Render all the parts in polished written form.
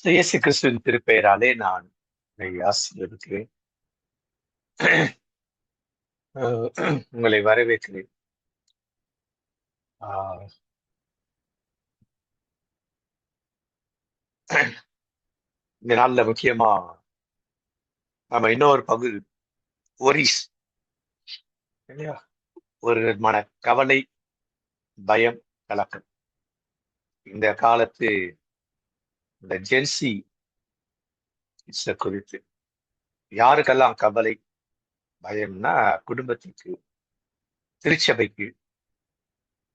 இயேசு கிறிஸ்துவின் திருப்பெயராலே நான் உங்களை ஆசீர்வதிக்கிறேன். உங்களை வரவேற்கிறேன். ஆஹ் இந்த நாள்ல முக்கியமா நம்ம இன்னொரு பகுதி ஒரிஸ் இல்லையா, ஒரு விதமான கவலை, பயம், கலக்கம். இந்த காலத்து இந்த ஜென்சி குறித்து யாருக்கெல்லாம் கவலை, பயம்னா குடும்பத்திற்கு, திருச்சபைக்கு,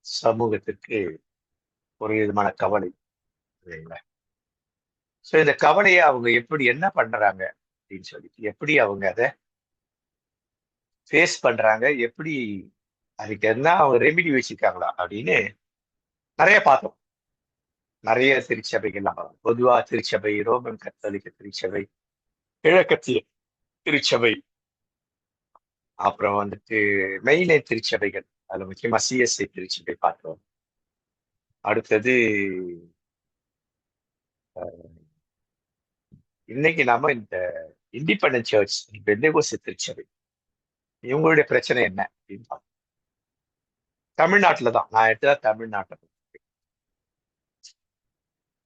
சமூகத்திற்கு ஒரு விதமான கவலை இல்லைங்களா? ஸோ இந்த கவலையை அவங்க எப்படி என்ன பண்றாங்க அப்படின்னு சொல்லிட்டு எப்படி அவங்க அதை ஃபேஸ் பண்றாங்க, எப்படி அதுக்கு என்ன அவங்க ரெமிடி வச்சிருக்காங்களா அப்படின்னு நிறைய பார்த்தோம். நிறைய திருச்சபைகள்லாம் பார்த்தோம். பொதுவா திருச்சபை, ரோமன் கத்தோலிக்க திருச்சபை, கிழக்கத்திய திருச்சபை, அப்புறம் வந்துட்டு மெயினே திருச்சபைகள், அதுல முக்கியமா சிஎஸ்ஐ திருச்சபை பார்த்தோம். அடுத்தது இன்னைக்கு நாம இந்த இண்டிபெண்டன்ட் சர்ச், பெந்தேகோஸ்து திருச்சபை, இவங்களுடைய பிரச்சனை என்ன அப்படின்னு பார்த்தோம். தமிழ்நாட்டுல தான் நான் எடுத்தா, தமிழ்நாட்டில்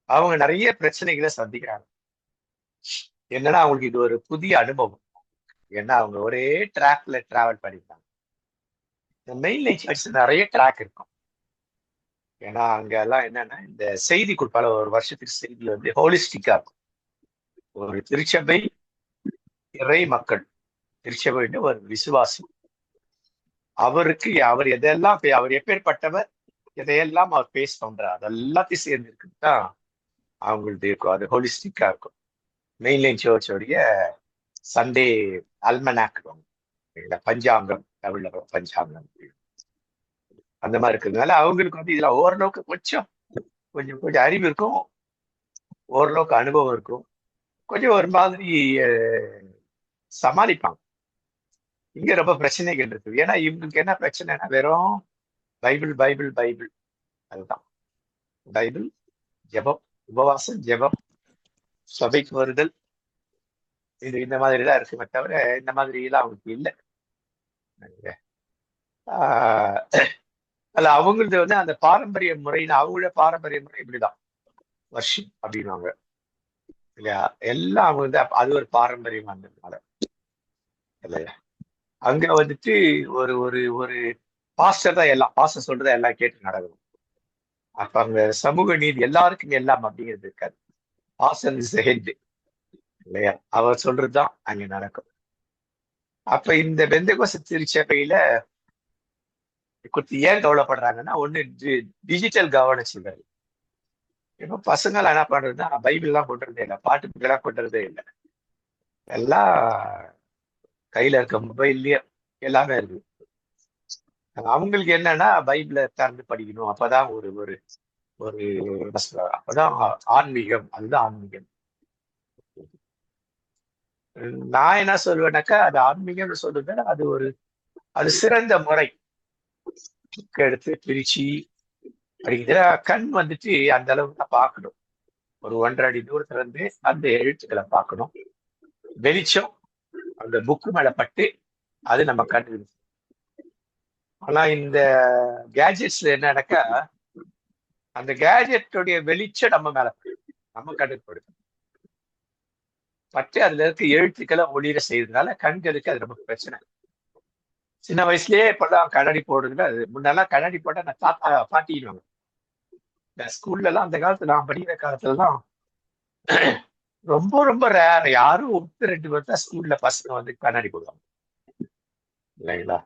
அவங்க நிறைய பிரச்சனைகளை சந்திக்கிறாங்க. என்னன்னா அவங்களுக்கு இது ஒரு புதிய அனுபவம். ஏன்னா அவங்க ஒரே ட்ராக்ல டிராவல் பண்ணிருக்காங்க. இந்த மெயின் லைன் சர்ச் நிறைய ட்ராக் இருக்கும். ஏன்னா அங்க எல்லாம் என்னன்னா இந்த செய்தி கொடுப்பால, ஒரு வருஷத்துக்கு செய்தி வந்து ஹோலிஸ்டிக்கா இருக்கும். ஒரு திருச்சபை, இறை மக்கள், திருச்சபை ஒரு விசுவாசி, அவருக்கு அவர் எதெல்லாம் அவர் எப்பேற்பட்டவர், எதையெல்லாம் அவர் பேஸ் பண்றார், அதெல்லாத்தையும் சேர்ந்து இருக்குன்னு தான் அவங்களுக்கு இருக்கும். அது ஹோலிஸ்டிக்கா இருக்கும். மெயின்லைன் சர்ச்சோடைய சண்டே அல்மனாக், பஞ்சாங்கம், தமிழ்ல பஞ்சாங்கம், அந்த மாதிரி இருக்கிறதுனால அவங்களுக்கு வந்து இதுல ஓரளவுக்கு கொஞ்சம் கொஞ்சம் கொஞ்சம் அறிவு இருக்கும், ஓரளவுக்கு அனுபவம் இருக்கும், கொஞ்சம் ஒரு மாதிரி சமாளிப்பாங்க. இங்க ரொம்ப பிரச்சனைகள் இருக்கு. ஏன்னா இவங்களுக்கு என்ன பிரச்சனைனா வெறும் பைபிள் பைபிள் பைபிள், அதுதான் பைபிள், ஜெபம், உபவாசம், ஜெபம், சபைக்கு வருதல், இந்த மாதிரி தான் இருக்குமே தவிர இந்த மாதிரி எல்லாம் அவங்களுக்கு இல்லை. அல்ல அவங்களது வந்து அந்த பாரம்பரிய முறைன்னு, அவங்களோட பாரம்பரிய முறை இப்படிதான் வர்ஷிப் அப்படின்வாங்க இல்லையா. எல்லாம் அவங்க வந்து அது ஒரு பாரம்பரியம் வந்ததுனால இல்லையா. அங்க வந்துட்டு ஒரு ஒரு ஒரு பாஸ்டர் தான், எல்லாம் பாஸ்டர் சொல்றதா எல்லாம் கேட்டு நடக்கணும். அப்ப அங்க சமூக நீதி எல்லாருக்கும் எல்லாம் அப்படிங்கிறது இருக்காது. பாஸ்டர் இஸ் ஹெட் இல்லையா, அவர் சொல்றதுதான் அங்க நடக்கும். அப்ப இந்த பெந்தகோஸ்து திருச்சபையில குறித்து ஏன் கவலைப்படுறாங்கன்னா, ஒண்ணு டிஜிட்டல் கவர்னன்ஸ் இல்லை. இப்ப பசங்க என்ன பண்றதுன்னா பைபிள் எல்லாம் கொண்டுறதே இல்லை, பாட்டு புக் எல்லாம் கொண்டுறதே இல்லை, எல்லாம் கையில இருக்க மொபைல்லயே எல்லாமே இருக்கு. அவங்களுக்கு என்னன்னா பைபிளை திறந்து படிக்கணும், அப்பதான் ஒரு ஒரு ஒரு அப்பதான் ஆன்மீகம், அதுதான் ஆன்மீகம். நான் என்ன சொல்வேன்னாக்கா, அது ஆன்மீகம்னு சொல்றது அது ஒரு அது சிறந்த முறை. எடுத்து பிரிச்சு படிக்கிற கண் வந்துட்டு அந்த அளவுக்கு தான் பார்க்கணும். ஒரு 1.5 அடி தூரத்துல இருந்து அந்த எழுத்துக்களை பார்க்கணும். வெளிச்சம் அந்த புக்கு மேல பட்டு அது நம்ம கண்ணு. ஆனா இந்த கேஜெட்ஸ்ல என்னன்னாக்கா, அந்த கேஜெட்டுடைய வெளிச்சம் நம்ம மேல நம்ம கண்ணுக்கு படுது, பட்டு அதுல இருக்க எழுத்துக்களை ஒளிர செய்யறதுனால கண்களுக்கு அது ரொம்ப பிரச்சனை. சின்ன வயசுலயே இப்பெல்லாம் கண்ணாடி போடுறதுல, அது முன்னெல்லாம் கண்ணாடி போட்டா நான் தாத்தா பாட்டிடுவாங்க. இந்த ஸ்கூல்ல எல்லாம் அந்த காலத்துல நான் படிக்கிற காலத்துல எல்லாம் ரொம்ப ரொம்ப ரேர், யாரும் 1-2 பேர் தான் ஸ்கூல்ல பசங்க வந்து கண்ணாடி போடுவாங்க இல்லைங்களா.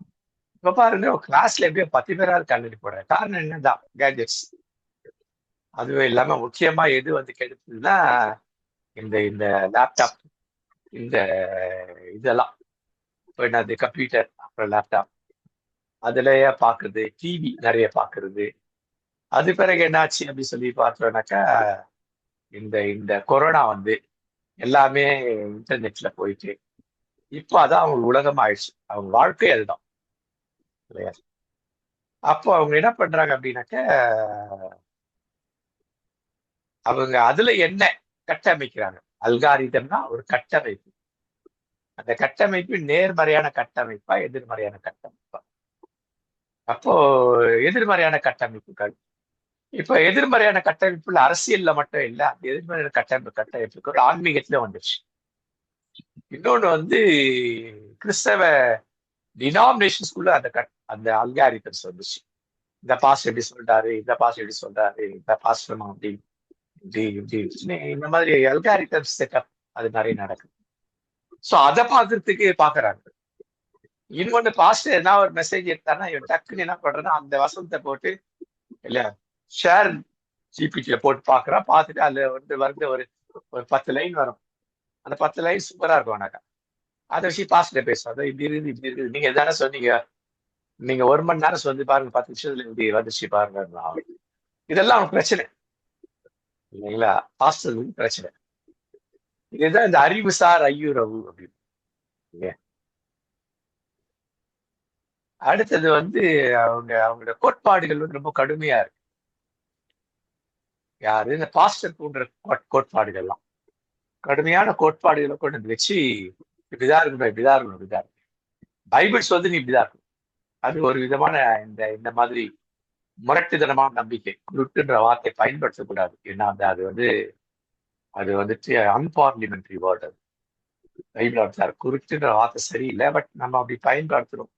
இப்ப பாருங்க கிளாஸ்ல எப்படியோ 10 பேராவது கண்ணாடி போடுறேன். காரணம் என்னதான் கேஜெட்ஸ். அதுவும் இல்லாம முக்கியமா எது வந்து கெடுத்ததுன்னா இந்த இந்த லேப்டாப், இந்த இதெல்லாம் இப்போ என்னது கம்ப்யூட்டர், அப்புறம் லேப்டாப், அதுலயே பாக்குறது, டிவி நிறைய பாக்குறது. அது பிறகு என்னாச்சு அப்படின்னு சொல்லி பார்த்தோம்னாக்கா, இந்த இந்த கொரோனா வந்து எல்லாமே இன்டர்நெட்ல போயிட்டு இப்போ அதான் அவங்க உலகம் ஆயிடுச்சு, அவங்க வாழ்க்கை அதுதான் இல்லையா. அப்போ அவங்க என்ன பண்றாங்க அப்படின்னாக்க, அவங்க அதுல என்ன கட்டமைக்கிறாங்க. அல்காரிதம்னா ஒரு கட்டமைப்பு. அந்த கட்டமைப்பு நேர்மறையான கட்டமைப்பா, எதிர்மறையான கட்டமைப்பா? அப்போ எதிர்மறையான கட்டமைப்புகள். இப்ப எதிர்மறையான கட்டமைப்புல அரசியல்ல மட்டும் இல்ல, அந்த எதிர்மறையான கட்டமைப்புக்கு ஒரு ஆன்மீகத்திலும் வந்துருச்சு. இன்னொன்னு வந்து கிறிஸ்தவ டினாமினேஷன்ஸ்குள்ள அந்த அல்காரிதம்ஸ் வந்துச்சு. இந்த பாஸ்டர் எப்படி சொல்றாரு, இந்த பாஸ்டர் எப்படி சொல்றாரு, இந்த பாஸ்டர் அப்படி இந்த மாதிரி அல்காரிதம் செட்டப் அது நிறைய நடக்குது. சோ அதை பாக்குறதுக்கு பாக்குறாங்க. இன்னொன்னு பாஸ்டர் என்ன ஒரு மெசேஜ் எடுத்தாருன்னா இவன் டக்குன்னு என்ன பண்றேன்னா அந்த வசனத்தை போட்டு இல்ல ஷேர் ஜிபிடில போட்டு பாக்குறான். பார்த்துட்டு அதுல வந்து ஒரு ஒரு 10 லைன் வரும். அந்த 10 லைன் சூப்பரா இருக்கும். எனக்கு அதை வச்சு பாஸ்டர் பேசுவாங்க. இப்படி இருக்குது இப்படி இருக்குது. நீங்க எதானே சொன்னீங்க, நீங்க 1 மணி நேரம் சொல்லி பாருங்க, 10 நிமிஷத்துல இப்படி வந்துச்சு பாருங்க. இதெல்லாம் அவனுக்கு பிரச்சனை இல்லைங்களா? பாஸ்டருக்கு பிரச்சனை. இதுதான் இந்த அறிவுசார் ஐயுறவு அப்படின்னு. அடுத்தது வந்து அவங்களோட கோட்பாடுகள் வந்து ரொம்ப கடுமையா இருக்கு. யாரு இந்த பாஸ்டர் போன்ற கோட்பாடுகள்லாம் கடுமையான கோட்பாடுகளை கொண்டு வச்சு இப்படிதான் இருக்கணும், இப்படிதான் இருக்கணும், இப்படிதான் இருக்கணும். பைபிள்ஸ் வந்து நீ இப்படிதான் இருக்கணும். அது ஒரு விதமான இந்த இந்த மாதிரி முரட்டுத்தனமான நம்பிக்கை. குருட்டுன்ற வார்த்தை பயன்படுத்தக்கூடாது. ஏன்னா அது வந்துட்டு அன்பார்லிமெண்ட்ரி வேர்ட். அது பைபிள் குருட்டுன்ற வார்த்தை சரியில்லை, பட் நம்ம அப்படி பயன்படுத்துறோம்.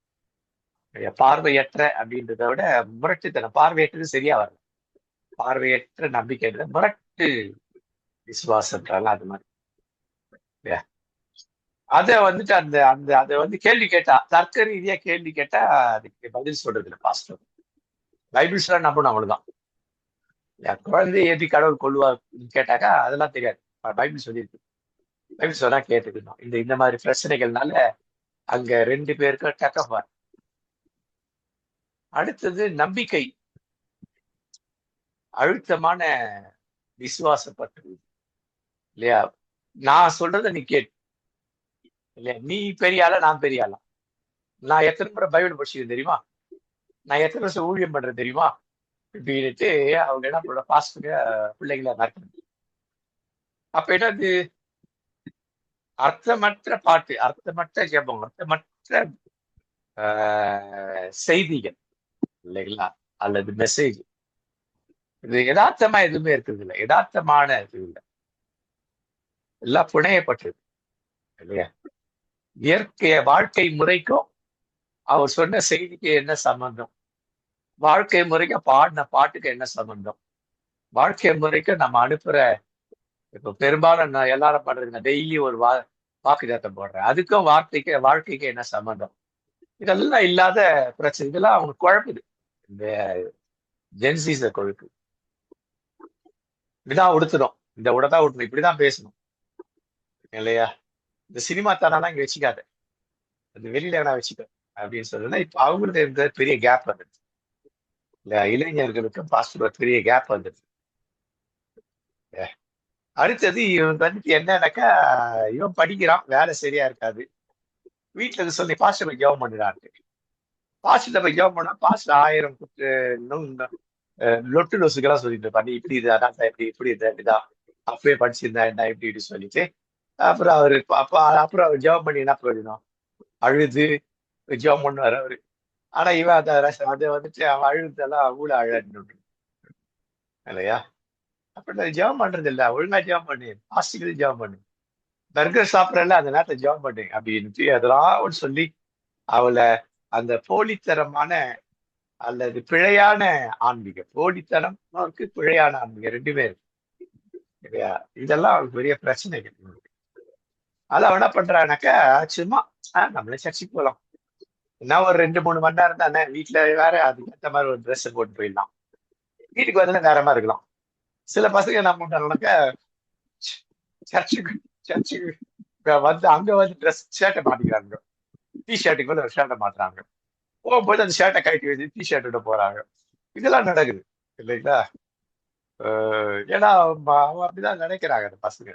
பார்வையற்ற அப்படின்றத விட முரட்டுத்தனம். பார்வையற்றது சரியா வரல. பார்வையற்ற நம்பிக்கை முரட்டு விசுவாசம்ன்றால அது மாதிரி. அதை வந்துட்டு அந்த அந்த அதை வந்து கேள்வி கேட்டா, தர்க்க ரீதியா கேள்வி கேட்டா அதுக்கு பதில் சொல்றது இல்லை பாஸ்டர். பைபிள்ஸ் எல்லாம் நம்பணும் அவ்வளவுதான். குழந்தைய எப்படி கடவுள் கொள்வார்னு கேட்டாக்கா அதெல்லாம் தெரியாது. பைபிள் சொல்லியிருக்கு. பைபிள் சொன்னா கேட்டுக்கணும். இந்த மாதிரி பிரச்சனைகள்னால அங்க 2 பேருக்கும் டக்கப்பார். அடுத்தது நம்பிக்கை, அழுத்தமான விசுவாசப்பட்டு இல்லையா? நான் சொல்றத நீ கேட்டு இல்லையா? நீ பெரிய ஆளா, நான் பெரிய ஆளா? நான் எத்தனை முறை பைபிள் படிச்சது தெரியுமா? நான் எத்தனை வருஷம் ஊழியம் பண்றேன் தெரியுமா? இப்படின்ட்டு அவங்க என்ன பண்ண பாஸ்டுங்க பிள்ளைங்கள நடக்கணும். அப்ப என்னது? அர்த்தமற்ற பாட்டு, அர்த்தமற்ற ஜெபம், அர்த்தமற்ற செய்திகள் இல்லைங்களா? அல்லது மெசேஜ். இது யதார்த்தமா எதுவுமே இருக்குது இல்லை. யதார்த்தமான இது இல்லை. எல்லாம் புனையப்பட்டது இல்லையா? இயற்கைய வாழ்க்கை முறைக்கும் அவர் சொன்ன செய்திக்கு என்ன சம்பந்தம்? வாழ்க்கை முறைக்கு பாடின பாட்டுக்கு என்ன சம்பந்தம்? வாழ்க்கை முறைக்கு நம்ம அனுப்புற இப்ப பெரும்பாலும் நான் எல்லாரும் பண்றது டெய்லி ஒரு வாக்குதாத்தம் போடுறேன். அதுக்கும் வாழ்க்கைக்கு என்ன சம்பந்தம்? இதெல்லாம் இல்லாத பிரச்சனை. இதெல்லாம் அவங்க குழப்புது. இந்த ஜென்சிஸ கொழுப்பு. இப்படிதான் உடுத்தணும், இந்த உடதான் உடுத்தணும், இப்படிதான் பேசணும் இல்லையா? இந்த சினிமா தானா இங்க வச்சுக்காத, அது வெளியில வேணா வச்சுக்க அப்படின்னு சொல்லுன்னா இப்ப அவங்களுக்கு இருந்த பெரிய கேப் வந்துடுது இல்ல? இளைஞர்களுக்கும் பாஸ்டர் பெரிய கேப் வந்துடுது. அடுத்தது இவன் வந்துட்டு என்னன்னாக்கா, இவன் படிக்கிறான், வேலை சரியா இருக்காது. வீட்டுல இருந்து சொல்லி பாஸ்டர் போய் ஜெபம் பண்ணுறாரு. பாஸ்டர் போய் ஜெபம் பண்ணா பாஸ்டர் 1000 லொட்டு லொசுக்கெல்லாம் சொல்லிட்டு இருப்பாரு. இப்படி இது அதான் இப்படி இப்படி இதுதான் அப்பவே படிச்சிருந்தா என்ன இப்படி இப்படி சொல்லிட்டு அப்புறம் அப்புறம் அவர் ஜெபம் பண்ணி என்ன பிரயோஜனம்? அழுது ஜெபம் பண்ணுவார் அவரு. ஆனா இவன் அதை வந்துட்டு அவன் அழுதெல்லாம் ஊழ அழன்னு இல்லையா? அப்படி ஜெபம் பண்றது இல்ல. ஒழுங்கா ஜெபம் பண்ணு, பாஸ்டிக்கு ஜெபம் பண்ணு, பர்கர் சாப்பிடறல அந்த நேரத்தை ஜெபம் பண்ணு அப்படின்ட்டு அதெல்லாம் சொல்லி அவளை அந்த போலித்தரமான அல்லது பிழையான ஆன்மீகம், போலித்தனம் இருக்கு, பிழையான ஆன்மீகம், 2மே இருக்கு இல்லையா? இதெல்லாம் அவருக்கு பெரிய பிரச்சனைகள். அதான் என்ன பண்றானாக்கா, சும்மா நம்மளே சர்ச்சைக்கு போகலாம், என்ன ஒரு 2-3 மணி நேரம் தானே, வீட்டுல வேற அதுக்கேற்ற மாதிரி ஒரு ட்ரெஸ் போட்டு போயிடலாம், வீட்டுக்கு வந்து நேரமா இருக்கலாம். சில பசங்க என்ன பண்றாங்கனாக்கா, சர்ச்சுக்கு சர்ச்சுக்கு வந்து அங்க வந்து ட்ரெஸ் ஷர்ட்டை மாட்டிக்கிறாங்க, டி-ஷர்ட்டுக்கு வந்து ஒரு ஷர்ட்டை மாட்டுறாங்க, போகும்போது அந்த ஷர்ட்டை கட்டி வச்சு டி-ஷர்ட்டோட போறாங்க. இதெல்லாம் நடக்குது இல்லைங்களா? ஏன்னா அவன் அப்படிதான் நினைக்கிறாங்க அந்த பசங்க.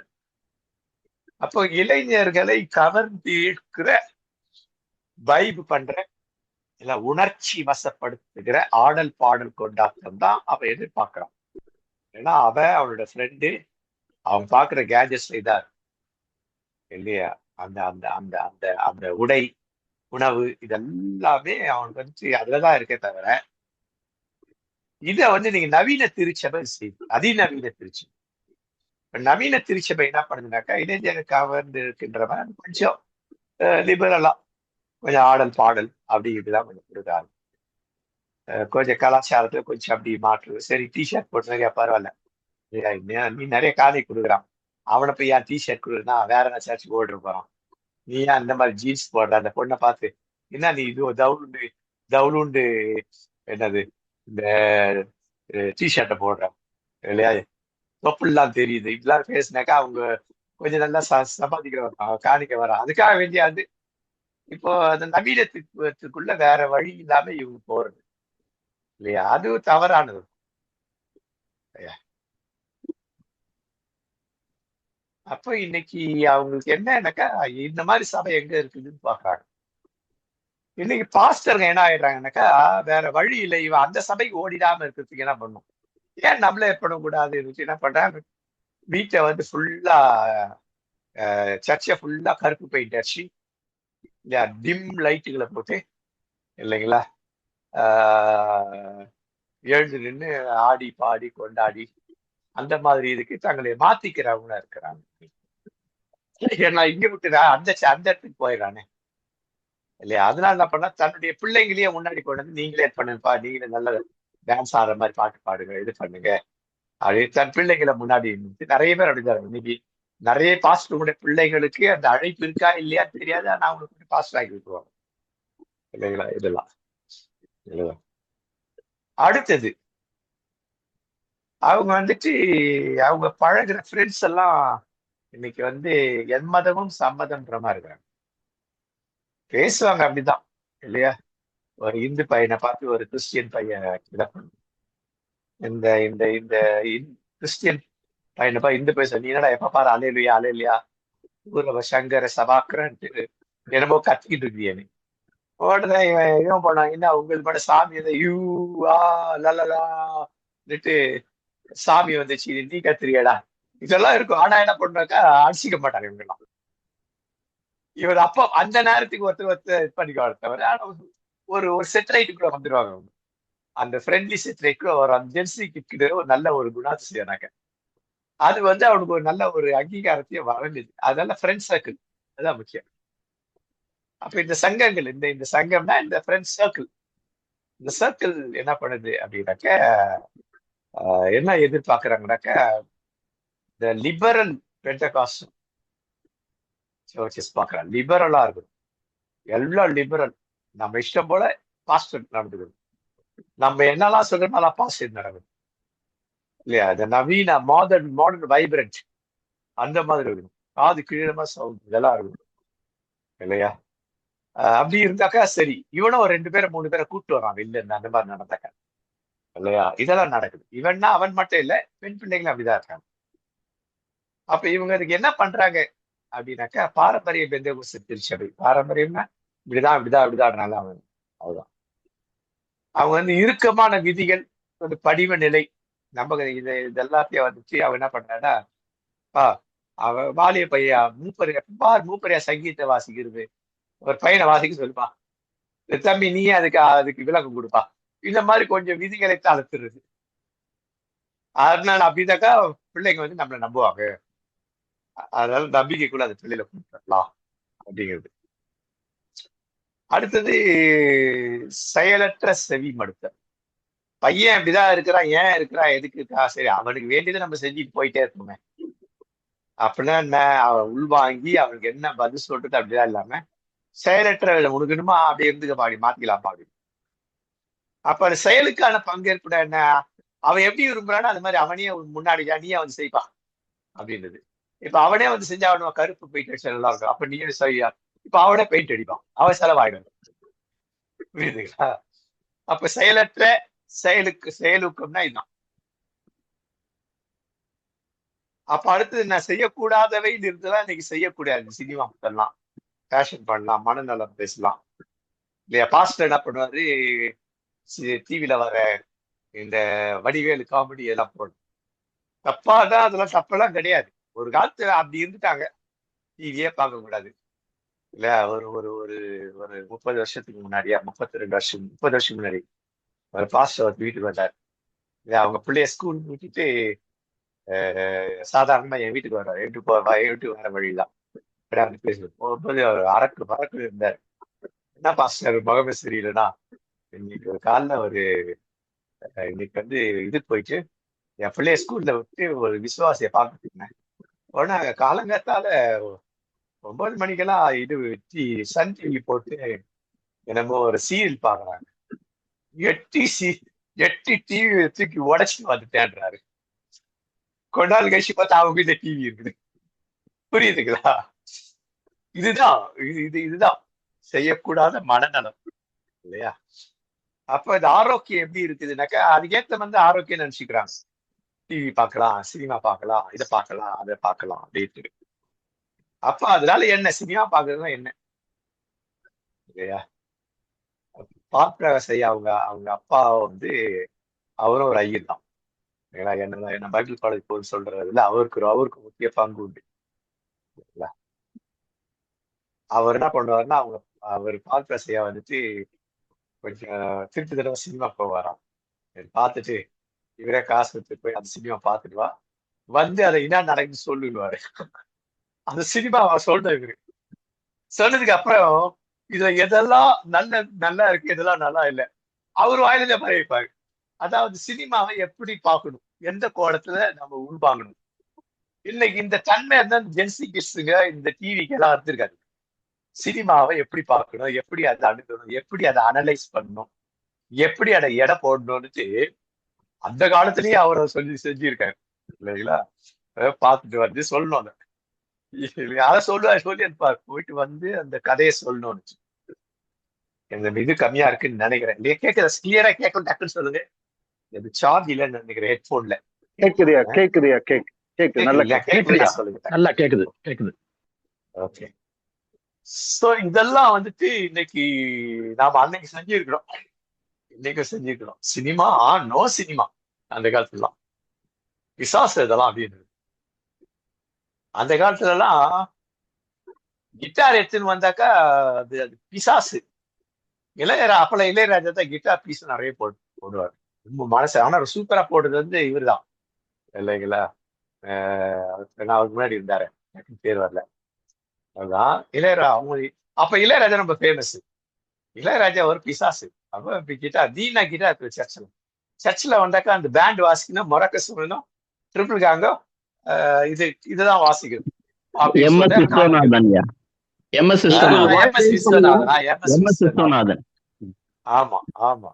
அப்போ இளைஞர்களை கவர்ந்து ஈர்க்கிற, வைப் பண்ற, இல்ல உணர்ச்சி வசப்படுத்துகிற ஆடல் பாடல் கொண்டாட்டம் தான் அவன் எதிர்பார்க்கிறான். ஏன்னா அவனோட ஃப்ரெண்டு அவன் பாக்குற கேஜெட்ஸ்ல இதா இருக்கு இல்லையா? அந்த அந்த அந்த அந்த அந்த உடை, உணவு இதெல்லாமே அவனுக்கு அதுலதான் இருக்கே தவிர, இத நீங்க நவீன திருச்சபை செய்யுது. அதிநவீன திருச்சபை. இப்ப நவீன திருச்சபை என்ன பண்ணுதுனாக்கா, இளைஞர் கவர்ந்து இருக்கின்றவன் கொஞ்சம் லிபரலா கொஞ்சம் ஆடல் பாடல் அப்படி இப்படிதான் கொஞ்சம் கொடுக்குறாங்க. கொஞ்சம் கலாச்சாரத்துல கொஞ்சம் அப்படி மாற்று. சரி, டிஷர்ட் போட்டு நிறைய பரவாயில்ல. நீ நிறைய காதை கொடுக்குறான். அவனை போய் ஏன் டிஷர்ட் கொடுக்குறா, வேற என்ன சர்ச்சுக்கு ஓடுற போறான். நீ ஏன் அந்த மாதிரி ஜீன்ஸ் போடுற? அந்த பொண்ணை பார்த்து என்ன நீ இது தவுளுண்டு தவுளுண்டு என்னது இந்த டிஷர்ட்டை போடுற இல்லையா? தொப்புலாம் தெரியுது. இப்படிலாம் பேசினாக்கா அவங்க கொஞ்சம் நல்லா சம்பாதிக்கிறவங்க காணிக்க வர அதுக்காக வேண்டியாது. இப்போ அந்த நவீனத்துக்குள்ள வேற வழி இல்லாம இவங்க போறது இல்லையா? அது தவறானது இல்லையா? அப்போ இன்னைக்கு அவங்களுக்கு என்னன்னாக்கா, இந்த மாதிரி சபை எங்க இருக்குதுன்னு பாக்குறாங்க. இன்னைக்கு பாஸ்டருங்க என்ன ஆயிடுறாங்கன்னாக்கா, வேற வழி இல்லை, இவன் அந்த சபைக்கு ஓடிடாம இருக்கிறதுக்கு என்ன பண்ணும், ஏன் நம்மளே பண்ணக்கூடாது என்ன பண்றாங்க, வீட்டை ஃபுல்லா சர்ச்சை ஃபுல்லா கருப்பு பெயிண்ட் அடிச்சு இல்லையா, டிம் லைட்டுகளை போட்டு இல்லைங்களா, எழுந்து நின்று ஆடி பாடி கொண்டாடி அந்த மாதிரி இதுக்கு தங்களை மாத்திக்கிறவங்களா இருக்கிறாங்க. ஏன்னா இங்க விட்டுடா அந்த அந்த இடத்துக்கு போயிடறானே இல்லையா? அதனால என்ன பண்ணா, தன்னுடைய பிள்ளைங்களையே முன்னாடி கொண்டு வந்து நீங்களே பண்ணுப்பா, நீங்களே நல்ல டான்ஸ் ஆடுற மாதிரி பாட்டு பாடுங்க, இது பண்ணுங்க அப்படி தன் பிள்ளைங்களை முன்னாடி நிறுத்தி நிறைய பேர் அப்படிதான். இன்னைக்கு நிறைய பாஸ்டருடைய பிள்ளைங்களுக்கு அந்த அழைப்பு இருக்கா இல்லையா தெரியாது, ஆனா அவங்களுக்கு பாஸ்டர் ஆகி விட்டுருவாங்க இல்லைங்களா? இதெல்லாம் இல்லையா? அடுத்தது அவங்க அவங்க பழகுற ஃப்ரெண்ட்ஸ் எல்லாம் இன்னைக்கு எம்மதமும் சம்மதம்ன்ற மாதிரி இருக்காங்க. பேசுவாங்க அப்படிதான் இல்லையா? ஒரு இந்து பையனை பார்த்து ஒரு கிறிஸ்டியன் பையன் இதை பண்ணும். இந்த இந்த இந்த கிறிஸ்டியன் பையனை பார்த்து இந்து பேச, நீ என்னடா எப்ப பாரு அலையிலையா அலையிலையா ஊர்ல சங்கர சபாக்கிறன்ட்டு என்னமோ கத்திக்கிட்டு இருக்கியே. உடனே இவன் பண்ணாங்க, என்ன உங்களுக்கு மட்டும் சாமி யூ ஆ லலலான்னுட்டு சாமி வந்துச்சு, நீ கத்திரியடா, இதெல்லாம் இருக்கும். ஆனா என்ன பண்ணாக்கா, அடிச்சிக்க மாட்டாங்க இவங்கெல்லாம். இவர் அப்ப அந்த நேரத்துக்கு ஒருத்தர் இது பண்ணிக்குவாரு தவிர, ஆனா ஒரு ஒரு செட்டரைட்டுக்குள்ள வந்துருவாங்க அவங்க. அந்த ஃப்ரெண்ட்லி செட்டரைட்டுக்குள்ள ஒரு அந்த ஜென்சிக்கு ஒரு நல்ல ஒரு குணாதிசயம்னாக்க அது அவனுக்கு ஒரு நல்ல ஒரு அங்கீகாரத்தையும் வழங்குது. அதனால ஃப்ரெண்ட் சர்க்கிள் அதுதான் முக்கியம். அப்ப இந்த சங்கங்கள் இந்த இந்த சங்கம்னா இந்த ஃப்ரெண்ட் சர்க்கிள், இந்த சர்க்கிள் என்ன பண்ணுது அப்படின்னாக்க, என்ன எதிர்பார்க்கறாங்கனாக்க, இந்த லிபரல் பெண்டகாஸ்ட் சர்ச்சஸ் பார்க்கறாங்க. லிபரலா இருக்கும், எல்லாம் லிபரல். நம்ம இஷ்டம் போல பாஸ்டர் நடந்துக்கணும், நம்ம என்னெல்லாம் சொல்றோம் பாஸ்டர் நடக்கணும் இல்லையா? இந்த நவீன மாடர்ன் மாடர்ன் வைப்ரண்ட் அந்த மாதிரி இருக்கணும். காது கீழமா சவுண்ட் இதெல்லாம் இருக்கணும் இல்லையா? அப்படி இருந்தாக்கா சரி, இவனும் ஒரு 2 பேரை 3 பேரை கூப்பிட்டு வரான் வெளில இருந்து, அந்த மாதிரி நடந்தாக்கா இல்லையா? இதெல்லாம் நடக்குது. இவன்னா அவன் மட்டும் இல்ல, பெண் பிள்ளைங்களும் அப்படிதான் இருக்காங்க. அப்ப இவங்க அதுக்கு என்ன பண்றாங்க அப்படின்னாக்கா, பாரம்பரிய பெந்தேகோஸ்து திருச்சபை. பாரம்பரியம்னா இப்படிதான் இப்படிதான் இப்படிதான் அவன் அதுதான். அவங்க இறுக்கமான விதிகள், ஒரு படிவ நிலை, நம்ம இது எல்லாத்தையும் அவன் என்ன பண்றான்னா, அவன் வாலிய பையா மூப்பரையா மூப்பரையா சங்கீத வாசிக்கிறது, ஒரு பையனை வாசிக்க சொல்லுப்பா, தம்பி நீயே அதுக்கு அதுக்கு விளக்கம் கொடுப்பா, இந்த மாதிரி கொஞ்சம் விதிகளை தளர்த்துறது. அதனால அப்படின்னாக்கா பிள்ளைங்க நம்மளை நம்புவாங்க. அதனால நம்பிக்கைக்குள்ள அந்த பிள்ளைகளை கொடுத்துடலாம் அப்படிங்கிறது. அடுத்தது செயலற்ற செவி மடுத்தல். பையன் அப்படிதான் இருக்கிறான், ஏன் இருக்கிறான், எதுக்கு இருக்கா, சரி அவனுக்கு வேண்டியதை நம்ம செஞ்சுட்டு போயிட்டே இருக்கோமே அப்படின்னா என்ன, அவன் உள்வாங்கி அவனுக்கு என்ன பதில் சொல்றது அப்படிதான் இல்லாம செயலற்ற உனக்குமா அப்படி இருந்துக்க பாடி மாத்திக்கலாம் பாடி. அப்ப அந்த செயலுக்கான பங்கேற்புட என்ன, அவன் எப்படி விரும்புறானோ அது மாதிரி அவனே முன்னாடி நீயே செய்வான் அப்படின்றது. இப்ப அவனே செஞ்சா அவன் கருப்பு பெயிண்ட் அடிச்சா நல்லா இருக்கும், அப்ப நீயே செய்யா, இப்ப அவனே பெயிண்ட் அடிப்பான், அவன் செலவாயிடும். புரியுதுங்களா? அப்ப செயலற்ற செயலூக்கம்னா இதுதான். அப்ப அடுத்தது நான் செய்யக்கூடாதவை இருந்துதான் இன்னைக்கு செய்யக்கூடாது. சினிமா பண்ணலாம், ஃபேஷன் பண்ணலாம், மனநலம் பேசலாம் இல்லையா? பாஸ்டர் என்ன பண்ணுவாரு, டிவில வர இந்த வடிவேலு காமெடி எல்லாம் போடும். தப்பாதான், அதெல்லாம் தப்பெல்லாம் கிடையாது. ஒரு காலத்துல அப்படி இருந்துட்டாங்க. டிவியே பார்க்க கூடாது இல்ல. ஒரு ஒரு ஒரு ஒரு 30 வருஷத்துக்கு முன்னாடியா, 32 வருஷம், 30 வருஷம் முன்னாடி ஒரு பாஸ்டர் வீட்டுக்கு வந்தார். இல்ல அவங்க பிள்ளைய ஸ்கூல் விட்டுட்டு சாதாரணமா என் வீட்டுக்கு வர்றாரு. என் வீட்டுக்கு வர வழிதான். பேசுவோம் போகும்போது அவர் அரக்கு பறக்கு இருந்தார். என்ன பாஸ்டர் முகமே சரியில்லைன்னா, இன்னைக்கு ஒரு காலைல இன்னைக்கு இதுக்கு போயிட்டு என் பிள்ளைய ஸ்கூல்ல விட்டு ஒரு விசுவாசிய பார்த்துருக்கேன். உடனே காலங்காத்தால 9 மணிக்கெல்லாம் சன் டிவி போட்டு என்னமோ ஒரு சீரியல் பாக்குறாங்க. எட்டி சி எட்டி டிவி தூக்கி உடைச்சிட்டு வந்துட்டேன்றாரு. கொஞ்ச நாள் கழிச்சு பார்த்தா அவங்க வீட்டுல டிவி இருக்குது. புரியுதுங்களா? இதுதான் இதுதான் செய்யக்கூடாத மனநலம் இல்லையா? அப்ப இந்த ஆரோக்கியம் எப்படி இருக்குதுனாக்கா அதுக்கேற்ற ஆரோக்கியம் நினைச்சுக்கிறாங்க. டிவி பார்க்கலாம், சினிமா பார்க்கலாம், இதை பார்க்கலாம், அதை பார்க்கலாம் அப்படின்ட்டு. அப்ப அதனால என்ன சினிமா பார்க்கறதுனா என்ன இல்லையா? பார்க்க செய்ய அவங்க அவங்க அப்பா அவரும் ஒரு ஐயர் தான். என்ன பைபிள் காலேஜ் போய் சொல்றதுல அவருக்கு முக்கிய பங்கு உண்டு. அவர் என்ன பண்ணுவாருன்னா அவர் பார்க்க செய்ய கொஞ்சம் திருப்பி தடவை சினிமா போவாராம். பார்த்துட்டு இவரே காசு கொடுத்து போய் அந்த சினிமா பார்த்துட்டு வா, அதை என்ன நடக்குன்னு சொல்லிடுவாரு. அந்த சினிமா சொல்ற இவரு சொன்னதுக்கு அப்புறம் இதுல எதெல்லாம் நல்லா இருக்கு, எதெல்லாம் நல்லா இல்லை அவர் வாயில பரவிப்பாரு. அதாவது சினிமாவை எப்படி பார்க்கணும், எந்த கோணத்துல நம்ம உள்வாங்கணும். இன்னைக்கு இந்த தன்மை தான் ஜென்சி கிட்ஸுங்க இந்த டிவிக்கு எல்லாம் இருந்திருக்காரு. சினிமாவை எப்படி பார்க்கணும், எப்படி அதை அணுகணும், எப்படி அதை அனலைஸ் பண்ணணும், எப்படி அதை எடை போடணும்னுட்டு அந்த காலத்திலேயே அவரை செஞ்சிருக்காரு இல்லைங்களா? பார்த்துட்டு சொல்லணும். அதை சொல்லி இருப்பார். போயிட்டு அந்த கதையை சொல்லணும்னு எனக்கு இது கம்மியா இருக்குன்னு நினைக்கிறேன். இல்லையா? கேட்குற கிளியரா கேட்கும், டக்குன்னு சொல்லுங்க. இது சார்ஜ் இல்லைன்னு நினைக்கிறேன் ஹெட்போன்ல. கேக்குது சொல்லுங்க. நல்லா கேக்குது. ஓகே. சோ இதெல்லாம் இன்னைக்கு நாம அன்னைக்கு செஞ்சிருக்கிறோம், இன்னைக்கு செஞ்சிருக்கிறோம். சினிமா நோ சினிமா அந்த காலத்துலாம் பிசாசு இதெல்லாம் அப்படின்னு. அந்த காலத்துல எல்லாம் கிட்டார் எடுத்துன்னு வந்தாக்கா அது பிசாசு. அப்பெல்லாம் இளையராஜா தான் கிட்டார் பீஸ் நிறைய போடுவார். ரொம்ப மனசு. ஆனா சூப்பரா போடுறது இவர் தான் இல்லைங்களா? அவருக்கு முன்னாடி இருந்தாரு, பேர் வரல. அதுதான் அப்ப இளையராஜா ரொம்ப ஃபேமஸ். இளையராஜா ஒரு பிசாசு. அப்ப கிட்டார் கிட்டார் சர்ச்சில் வந்தாக்கா அந்த பேண்ட் வாசிக்கணும், மொரக்க சொல்லணும், ட்ரிபிள் காங்கோ இதுதான் வாசிக்கணும். ஆமா ஆமா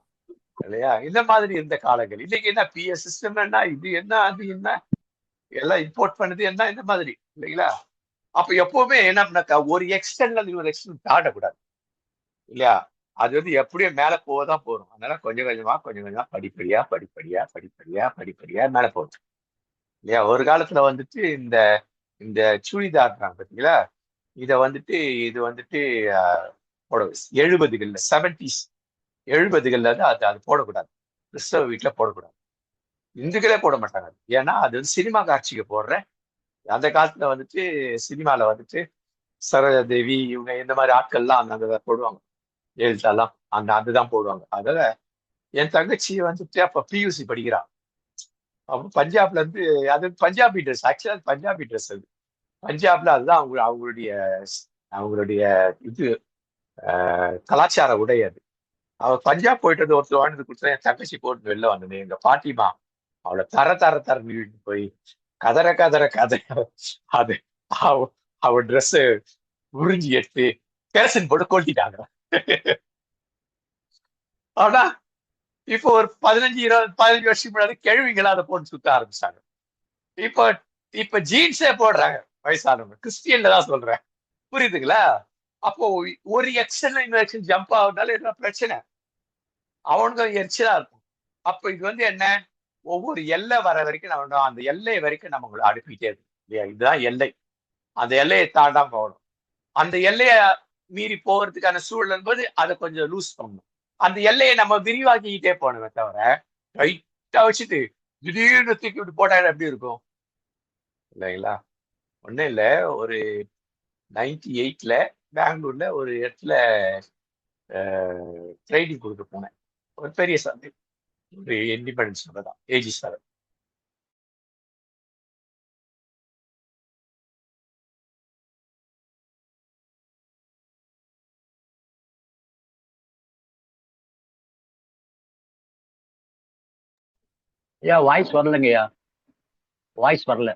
இல்லையா? இந்த மாதிரி இருந்த காலங்கள். இன்னைக்கு என்ன பிஎஸ் சிஸ்டம், என்ன இது என்ன அது என்ன எல்லாம் இம்போர்ட் பண்ணது என்ன, இந்த மாதிரி இல்லைங்களா? அப்ப எப்பவுமே என்ன ஒரு எக்ஸ்டென்ட் ஒரு எக்ஸ்டென்ட் தாண்டக்கூடாது இல்லையா? அது எப்படியும் மேல போதான் போறோம். அதனால கொஞ்சம் கொஞ்சமா படிப்படியா மேல போகும் இல்லையா? ஒரு காலத்துல இந்த இந்த சுடிதார் பார்த்தீங்களா? இத இது 70கள்ல 70கள்ல அது போடக்கூடாது. கிறிஸ்தவ வீட்டுல போடக்கூடாது. இந்துக்களே போட மாட்டாங்க. ஏன்னா அது சினிமா காட்சிக்கு போடுற. அந்த காலத்துல சினிமால சரோஜாதேவி இவங்க இந்த மாதிரி ஆட்கள்லாம் அந்த போடுவாங்க. எழுத்தாலாம் அதுதான் போடுவாங்க. அதனால என் தங்கச்சி அப்ப பியூசி படிக்கிறான். அப்ப பஞ்சாப்ல அது பஞ்சாபி ட்ரெஸ். ஆக்சுவலா பஞ்சாபி ட்ரெஸ். அது பஞ்சாப்ல அதுதான் அவங்களுடைய இது கலாச்சார உடை. அது அவ பஞ்சாப் போயிட்டு ஒருத்தர் வாழ்ந்து கொடுத்தா என் தங்கச்சி போட்டு வெளில வந்தது. எங்க பாட்டிமா அவளை தர போய் கதற அது அவ ட்ரெஸ் உறிஞ்சி எடுத்து கெரசின் போட்டு கொளுத்திட்டாங்க. ஆனா இப்போ ஒரு 15 வருஷம் முன்னாடி கிழவிங்களா அதை போட்டு சுத்த ஆரம்பிச்சாங்க. இப்ப ஜீன்ஸே போடுறாங்க வயசானவங்க. கிறிஸ்டியன்ல தான் சொல்றேன். புரியுதுங்களா? அப்போ ஒரு எக்ஸ்டன் ஜம்ப் ஆகுறதுனால என்ன பிரச்சனை? அவனுக்கு எரிச்சலா இருக்கும். அப்ப இது என்ன, ஒவ்வொரு எல்லை வர வரைக்கும் நம்ம அந்த எல்லை வரைக்கும் நம்ம அனுப்பிட்டே இருக்கும் இல்லையா? இதுதான் எல்லை. அந்த எல்லையை தாண்டாம போகணும். அந்த எல்லையை மீறி போகிறதுக்கான சூழல் என்பது அதை கொஞ்சம் லூஸ் பண்ணணும். அந்த எல்லையை நம்ம விரிவாக்கிக்கிட்டே போனோமே தவிர ரைட்டா வச்சுட்டு திடீர்னு தூக்கி விட்டு போட்டா எப்படி இருக்கும் இல்லைங்களா? ஒன்றும் இல்லை, ஒரு 98ல பெங்களூர்ல ஒரு இடத்துல ட்ரைனிங் கொடுக்க போனேன். ஒரு பெரிய சந்தை, ஒரு இண்டிபெண்டன்ஸ் தான், ஏஜி சார். ஐயா வாய்ஸ் வரலங்கய்யா, வாய்ஸ் வரல.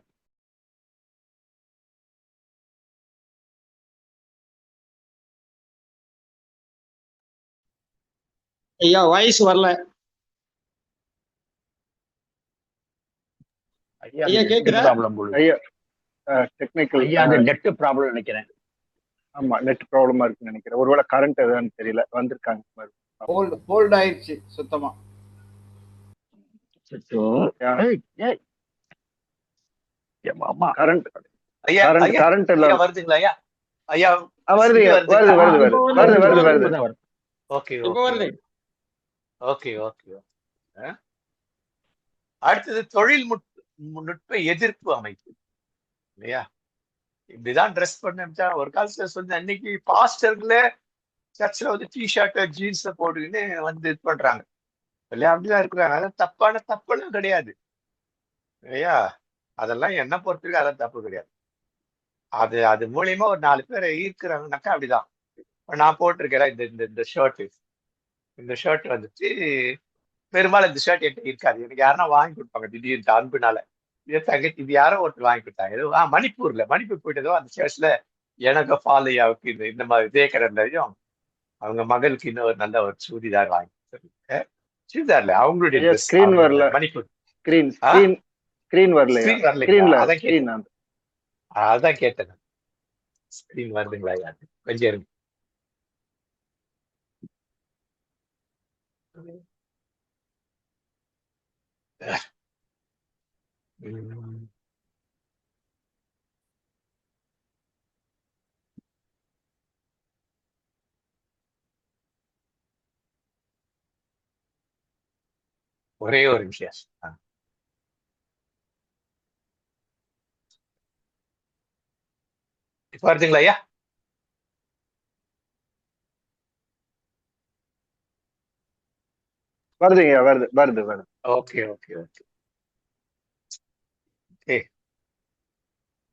ஐயா வாய்ஸ் வரல. ஐயா கேக்குதா? ப்ராப்ளம் ஐயா, டெக்னிக்கல் ஐயா, அது நெட் ப்ராப்ளம் நினைக்கிறேன். ஆமா, நெட் ப்ராப்ளமா இருக்குன்னு நினைக்கிறேன். ஒருவேளை கரண்ட் எதுன்னு தெரியல, வந்திருக்காங்க. ஹோல்ட் ஆயிடுச்சு சுத்தமா. கரண்ட் ஐயா கரண்ட் இல்ல, வருதுங்களா ஐயா? ஐயா வருது வருது வருது வருது வருது வருது வருது. Okay okay okay. அடுத்தது தொழில்நுட்ப எதிர்ப்பு அமைப்பு இல்லையா? இப்படிதான் ட்ரெஸ் பண்ண ஒரு காலத்துல சொன்ன, அன்னைக்கு பாஸ்டர்ல சர்ச்சில் வந்து டிஷர்ட் ஜீன்ஸை போட்டுக்கின்னு வந்து இது பண்றாங்க இல்லையா? அப்படிதான் இருக்கிறாங்க. அதெல்லாம் தப்பெல்லாம் கிடையாது இல்லையா? அதெல்லாம் என்ன பொறுத்தவரைக்கும் அதெல்லாம் தப்பு கிடையாது. அது மூலியமா ஒரு 4 பேரை ஈர்க்கிறாங்கனாக்கா அப்படிதான். நான் போட்டிருக்கேன் இந்த ஷர்ட் வந்துட்டு பெரும்பாலும் இந்த ஷர்ட் என்கிட்ட இருக்காது. எனக்கு யாருன்னா வாங்கி கொடுப்பாங்க திடீர்னு அன்புனால. இது யாரோ ஒருத்தர் வாங்கி கொடுத்தாங்க. ஏதோ மணிப்பூர் போயிட்டதோ அந்த ஷர்ட்ஸ்ல எனக்கு ஃபாலையாவுக்கு இந்த மாதிரி தேக்கரன்லையும் அவங்க மகளுக்கு இன்னும் ஒரு நல்ல ஒரு சுடிதார் வாங்கி கொடுத்தாங்க. சுடிதார்ல அவங்களுடைய ஸ்கிரீன் வரல, மணிப்பூர் ஸ்கிரீன் வரல, அதான் கேட்டேன். ஸ்கிரீன் வருதுங்களா யாரு? கொஞ்சம் இருங்க. ஒரே ஒரு விஷயம், இப்ப வருதுங்களா ஐயா? வருதுங்க, வருது. ஓகே.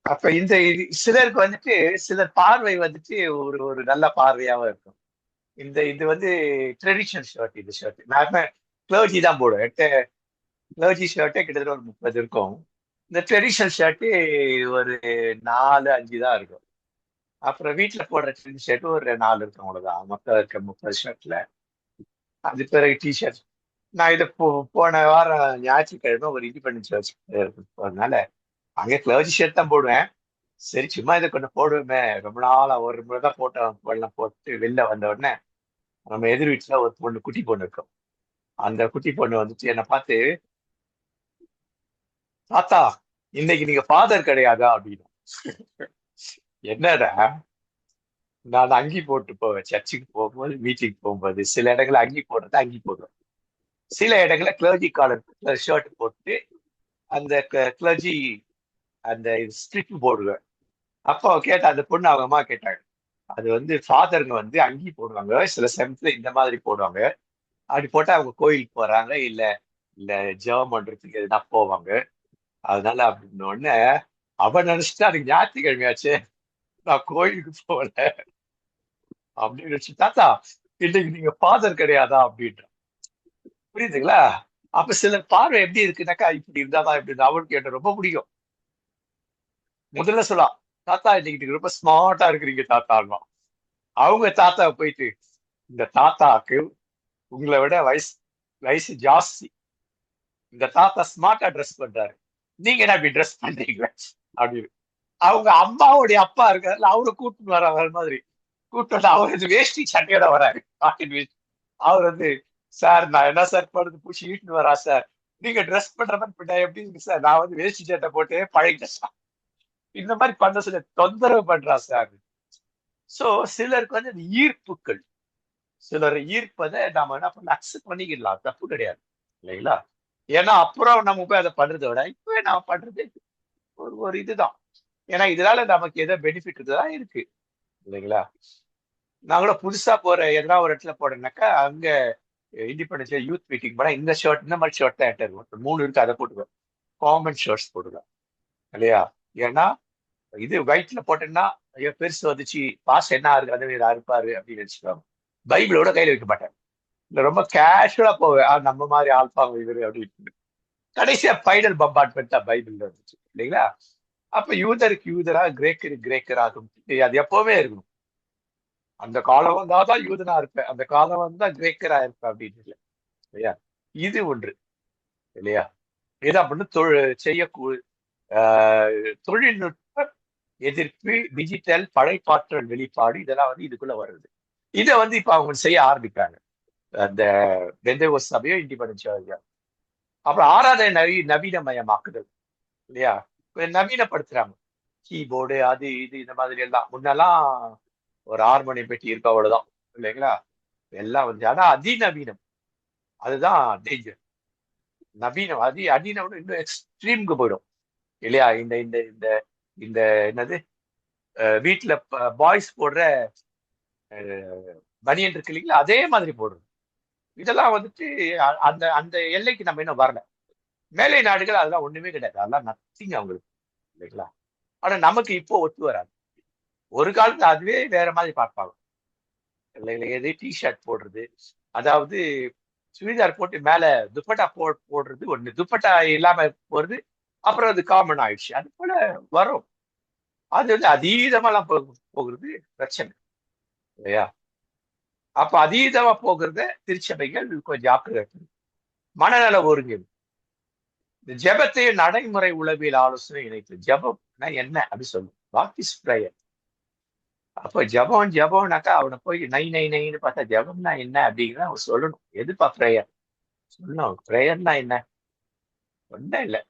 அப்ப இந்த சிலருக்கு வந்துட்டு சிலர் பார்வை வந்துட்டு ஒரு நல்ல பார்வையாவும் இருக்கும். இது வந்து ட்ரெடிஷனல் ஷர்ட். இந்த ஷர்ட் நான் கிளர்ஜி தான் போடுவேன். கிளர்ஜி ஷர்ட்டே கிட்டத்தட்ட ஒரு 30 இருக்கும். இந்த ட்ரெடிஷனல் ஷர்ட்டு ஒரு 4-5 தான் இருக்கும். அப்புறம் வீட்டுல போடுற ஷர்ட் ஒரு 4 இருக்கும், அவ்வளவுதான். மொத்தம் இருக்க 30 ஷர்ட்ல அது பிறகு டிஷர்ட். நான் இதை போன வாரம் ஞாயிற்றுக்கிழமை ஒரு இண்டிபெண்டன்ஸ் சர்ச் போறதுனால அங்கே கிளர்ஜி ஷர்ட் தான் போடுவேன். சரி சும்மா இதை கொஞ்சம் போடுவேமே, ரொம்ப நாளா ஒரு முறை தான் போட்டு வெளில வந்த உடனே நம்ம எதிர் வீட்டுல ஒரு குட்டி பொண்ணு இருக்கும். அந்த குட்டி பொண்ணு வந்துட்டு என்னை பார்த்து, தாத்தா இன்னைக்கு நீங்க ஃபாதர் கிடையாதா அப்படின்னு. என்னடா, நான் அங்கி போட்டு போவேன் சர்ச்சுக்கு போகும்போது, வீட்டுக்கு போகும்போது. சில இடங்கள்ல அங்கி போடுவேன், சில இடங்கள்ல கிளர்ஜி காலர் ஷர்ட் போட்டு அந்த கிளர்ஜி அந்த ஸ்ட்ரிப் போடுவேன். அப்போ கேட்ட அந்த பொண்ணு அவங்க அம்மா கேட்டாங்க, அது வந்து ஃபாதருங்க வந்து அங்கி போடுவாங்க, சில சமயத்துல இந்த மாதிரி போடுவாங்க, அப்படி போட்டா அவங்க கோயிலுக்கு போறாங்க இல்ல ஜெபம் பண்றதுக்கு எதுனா போவாங்க, அதனால அப்படின்னு உடனே அவன் நினைச்சிட்டு அதுக்கு ஞாயிற்றுக்கிழமையாச்சு நான் கோயிலுக்கு போகல அப்படின்னு நினைச்சு, தாத்தா இன்னைக்கு நீங்க ஃபாதர் கிடையாதா அப்படின்ற. புரியுதுங்களா? அப்ப சில பார்வை எப்படி இருக்குனாக்கா, இப்படி இருந்தாதான் இப்படி இருந்தா. அவனுக்கு என்ன ரொம்ப பிடிக்கும். முதல்ல சொல்லலாம், தாத்தா இன்னைக்கு ரொம்ப ஸ்மார்ட்டா இருக்கிறீங்க தாத்தா. அவங்க தாத்தாவை போயிட்டு, இந்த தாத்தாக்கு உங்களை விட வயசு ஜாஸ்தி, இந்த தாத்தா ஸ்மார்ட்டா ட்ரெஸ் பண்றாரு, நீங்க என்ன இப்படி ட்ரெஸ் பண்றீங்களா அப்படின்னு. அவங்க அம்மாவுடைய அப்பா இருக்காருல்ல, அவரை கூப்பிட்டு வர மாதிரி கூப்பிட்டு வந்து அவர் வந்து வேஷ்டி சட்டையோட வராரு, காட்டன் வேஷ்டி. அவர் வந்து, சார் நான் என்ன சார் படுத்து பூச்சி ஈட்டுன்னு வரா சார், நீங்க ட்ரெஸ் பண்ற மாதிரி எப்படி இருக்கு சார், நான் வந்து வேஷ்டி சட்டை போட்டு பழகிட்டேன் சார், இந்த மாதிரி பண்ண சொல்லி தொந்தரவு பண்றா சார். சோ சிலருக்கு வந்து அந்த ஈர்ப்புகள், சிலர் ஈர்ப்பதை நாம என்ன பண்ண அக்செப்ட் பண்ணிக்கலாம், தப்பு கிடையாது இல்லைங்களா? ஏன்னா அப்புறம் நம்ம போய் அதை பண்றதை விட இப்பவே நாம பண்றது ஒரு இதுதான். ஏன்னா இதனால நமக்கு ஏதோ பெனிஃபிட் தான் இருக்கு இல்லைங்களா? நாங்களும் புதுசா போற எதனா ஒரு இடத்துல போறேன்னாக்கா அங்க இண்டிபெண்டன்ஸ்ல யூத் மீட்டிங் போனா இந்த ஷர்ட் இந்த மாதிரி ஷர்ட் தான் என்கிட்ட இருக்கும். 3 இருக்கு, அதை போட்டுக்குவேன். காமன் ஷர்ட்ஸ் போட்டுக்கலாம் இல்லையா? ஏன்னா இது வயிற்றுல போட்டேன்னா ஐயோ பெருசு வந்துச்சு, பாஸ் என்ன இருக்கு அது இருப்பாரு அப்படின்னு நினைச்சுக்குவாங்க. பைபிளோட கையில வைக்க மாட்டேன். இல்ல ரொம்ப கேஷுவலா போவேன். நம்ம மாதிரி ஆள்பாங்க இவரு அப்படின்னு. கடைசியா ஃபைனல் பம்பார்ட்மெண்ட் தான் பைபிள் இருந்துச்சு இல்லைங்களா? அப்ப யூதருக்கு யூதரா, கிரேக்கருக்கு கிரேக்கராகும். அது எப்பவுமே இருக்கணும். அந்த காலம் வந்தாதான் யூதனா இருப்பேன், அந்த காலம் வந்தா கிரேக்கரா இருப்பேன் அப்படின்னு இல்லை இல்லையா? இது ஒன்று இல்லையா? இது அப்படின்னு தொழில்நுட்ப எதிர்ப்பு, டிஜிட்டல் படைப்பாற்றல் வெளிப்பாடு, இதெல்லாம் இதுக்குள்ள வருது. இதை இப்ப அவங்க செய்ய ஆரம்பிக்கிறாங்க. அந்த பெந்தேகோஸ்து சபையோ இண்டிபெண்டன்ஸ் சர்ச்சோ. அப்புறம் ஆராதனை நவீனமயமாக்குதல் இல்லையா? நவீனப்படுத்துறாங்க. கீபோர்டு அது இது இந்த மாதிரி எல்லாம். முன்னெல்லாம் ஒரு ஹார்மோனியம் பெட்டி இருக்கு, அவ்வளவுதான் இல்லைங்களா? எல்லாம் ஆனா அதிநவீனம், அதுதான் டேஞ்சர். நவீனம் அதிநவீனம் இன்னும் எக்ஸ்ட்ரீம்க்கு போயிடும் இல்லையா? இந்த இந்த இந்த இந்த என்னது வீட்டுல பாய்ஸ் போடுற பனியன் இருக்கு இல்லைங்களா, அதே மாதிரி போடுறது. இதெல்லாம் அந்த அந்த எல்லைக்கு நம்ம இன்னும் வரல. மேலை நாடுகள் அதெல்லாம் ஒண்ணுமே கிடையாது, அதெல்லாம் நத்திங் அவங்களுக்கு இல்லைங்களா? ஆனா நமக்கு இப்போ ஒத்து வராது. ஒரு காலத்துல அதுவே வேற மாதிரி பார்ப்பாங்க இல்லைங்களா? எது டிஷர்ட் போடுறது, அதாவது சுடிதார் போட்டு மேல துப்பட்டா போடுறது ஒண்ணு, துப்பட்டா இல்லாம போறது அப்புறம் அது காமன் ஆயிடுச்சு. அது போல வரும். அது அதீதமெல்லாம் போகிறது பிரச்சனை இல்லையா? அப்ப அதீதமா போகிறத திருச்சபைகள் கொஞ்சம் ஜாக்கிரதை. மனநல ஒருங்கியல், இந்த ஜெபத்தையும் நடைமுறை உளவியல் ஆலோசனை இணைத்து. ஜெபம்னா என்ன அப்படின்னு சொல்லணும். What is prayer? அப்ப ஜெபம்னாக்கா அவனை போய் நை நை நைன்னு பார்த்தா ஜெபம்னா என்ன அப்படிங்கிறத அவன் சொல்லணும். எதுப்பா பிரேயர் சொல்லணும். பிரேயர்னா என்ன? ஒன்றும் இல்லை,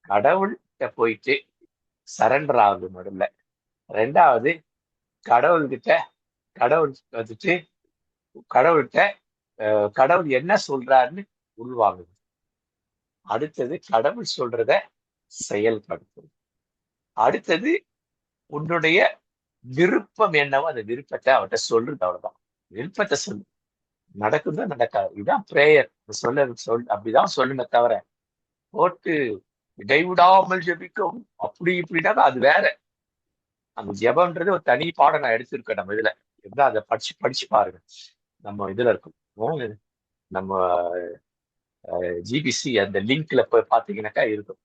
கடவுள்கிட்ட போயிட்டு சரண்டர் ஆகுது முதல்ல. ரெண்டாவது கடவுள்கிட்ட கடவுள்கிட்ட கடவுள் என்ன சொல்றாருன்னு உள்வாங்குது. அடுத்தது கடவுள் சொல்றத செயல்படுத்துது. அடுத்தது உன்னுடைய விருப்பம் என்னவோ அந்த விருப்பத்தை அவர்கிட்ட சொல்றது. அவ்வளவுதான். விருப்பத்தை சொல்லு, நடக்குதோ நடக்காது. இதுதான் பிரேயர். அப்படிதான் சொல்லுமே தவிர போட்டு இடைவிடாமல் ஜெபிக்கும் அப்படி இப்படின்னாக்கா அது வேற. அந்த ஜெபம்ன்றது ஒரு தனி பாடம் நான் எடுத்திருக்கேன் நம்ம இதுல. எப்படின்னா அதை படிச்சு பாருங்க. நம்ம இதுல இருக்கும், நம்ம ஜிபிசி அந்த லிங்க்ல போய் பாத்தீங்கன்னாக்கா இருக்கும்.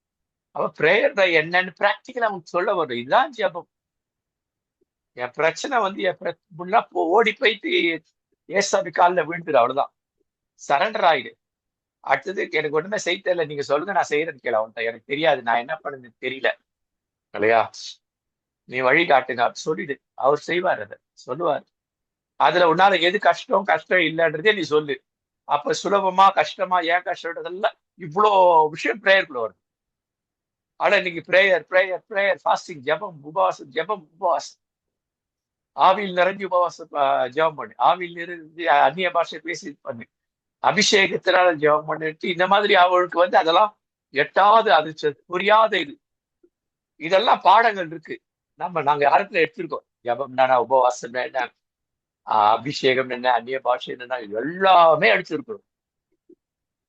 அப்ப பிரேயர் என்னன்னு பிராக்டிக்கலா அவங்க சொல்ல வரும். இதுதான் ஜெபம். என் பிரச்சனை ஓடி போயிட்டு ஏசாமி காலில் விழுந்துடு, அவ்வளவுதான். சரண்டர் ஆயிடு. அடுத்தது எனக்கு ஒண்ணுமே செய்ய தெரியல, நீங்க சொல்லுங்க நான் செய்யறேன்னு கேள. அவன்கிட்ட எனக்கு தெரியாது, நான் என்ன பண்ணுன்னு தெரியல இல்லையா? நீ வழி காட்டுங்க சொல்லிடு, அவர் செய்வார், அதை சொல்லுவார். அதுல உன்னால எது கஷ்டம் இல்லைன்றதே நீ சொல்லு. அப்ப சுலபமா கஷ்டமா ஏன் கஷ்டம்ன்றதெல்லாம் இவ்வளோ விஷயம் பிரேயருக்குள்ள வருது. ஆனா இன்னைக்கு பிரேயர் ஃபாஸ்டிங், ஜெபம் உபவாசம், ஆவியில் நிறைஞ்சு உபவாசம் ஜெபம் பண்ணு, ஆவியில் நிறைஞ்சு அந்நிய பாஷை பேசி பண்ணு, அபிஷேகத்தினால ஜெபம் பண்ணிட்டு இந்த மாதிரி அவளுக்கு அதெல்லாம் எட்டாவது, அது புரியாத இதெல்லாம் பாடங்கள் இருக்கு. நாங்க யாரத்துல எடுத்திருக்கோம். ஜெபம் என்ன, உபவாசம் என்ன, அபிஷேகம் என்ன, அந்நிய பாஷை என்ன, எல்லாமே எடுத்திருக்கிறோம்.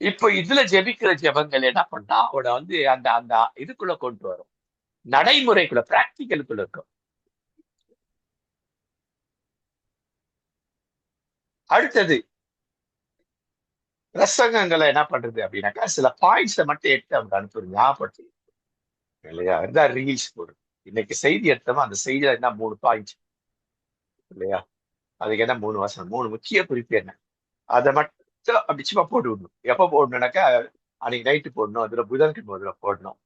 இப்போ இதுல ஜெபிக்கிற ஜெபங்கள் என்ன பண்ணா அவனை அந்த அந்த இதுக்குள்ள கொண்டு வரும், நடைமுறைக்குள்ள, பிராக்டிக்கலுக்குள்ள இருக்கும். அடுத்தது பிரசங்கங்களை என்ன பண்றது அப்படின்னாக்கா சில பாயிண்ட்ஸை மட்டும் எடுத்து அவங்க அனுப்புறது, ஞாபகப்படுத்தி இல்லையா? அதுதான் ரீல்ஸ் போடுறது. இன்னைக்கு செய்தி எடுத்தோமா அந்த செய்தியில என்ன 3 பாயிண்ட் இல்லையா? அதுக்கு என்ன 3 வசனம், 3 முக்கிய குறிப்பு என்ன, அதை மட்டும் அப்படி சும்மா போட்டு விடணும். எப்ப போடணும்னாக்கா அன்னைக்கு நைட்டு போடணும், அதுல புதன்கிழமை அதுல போடணும்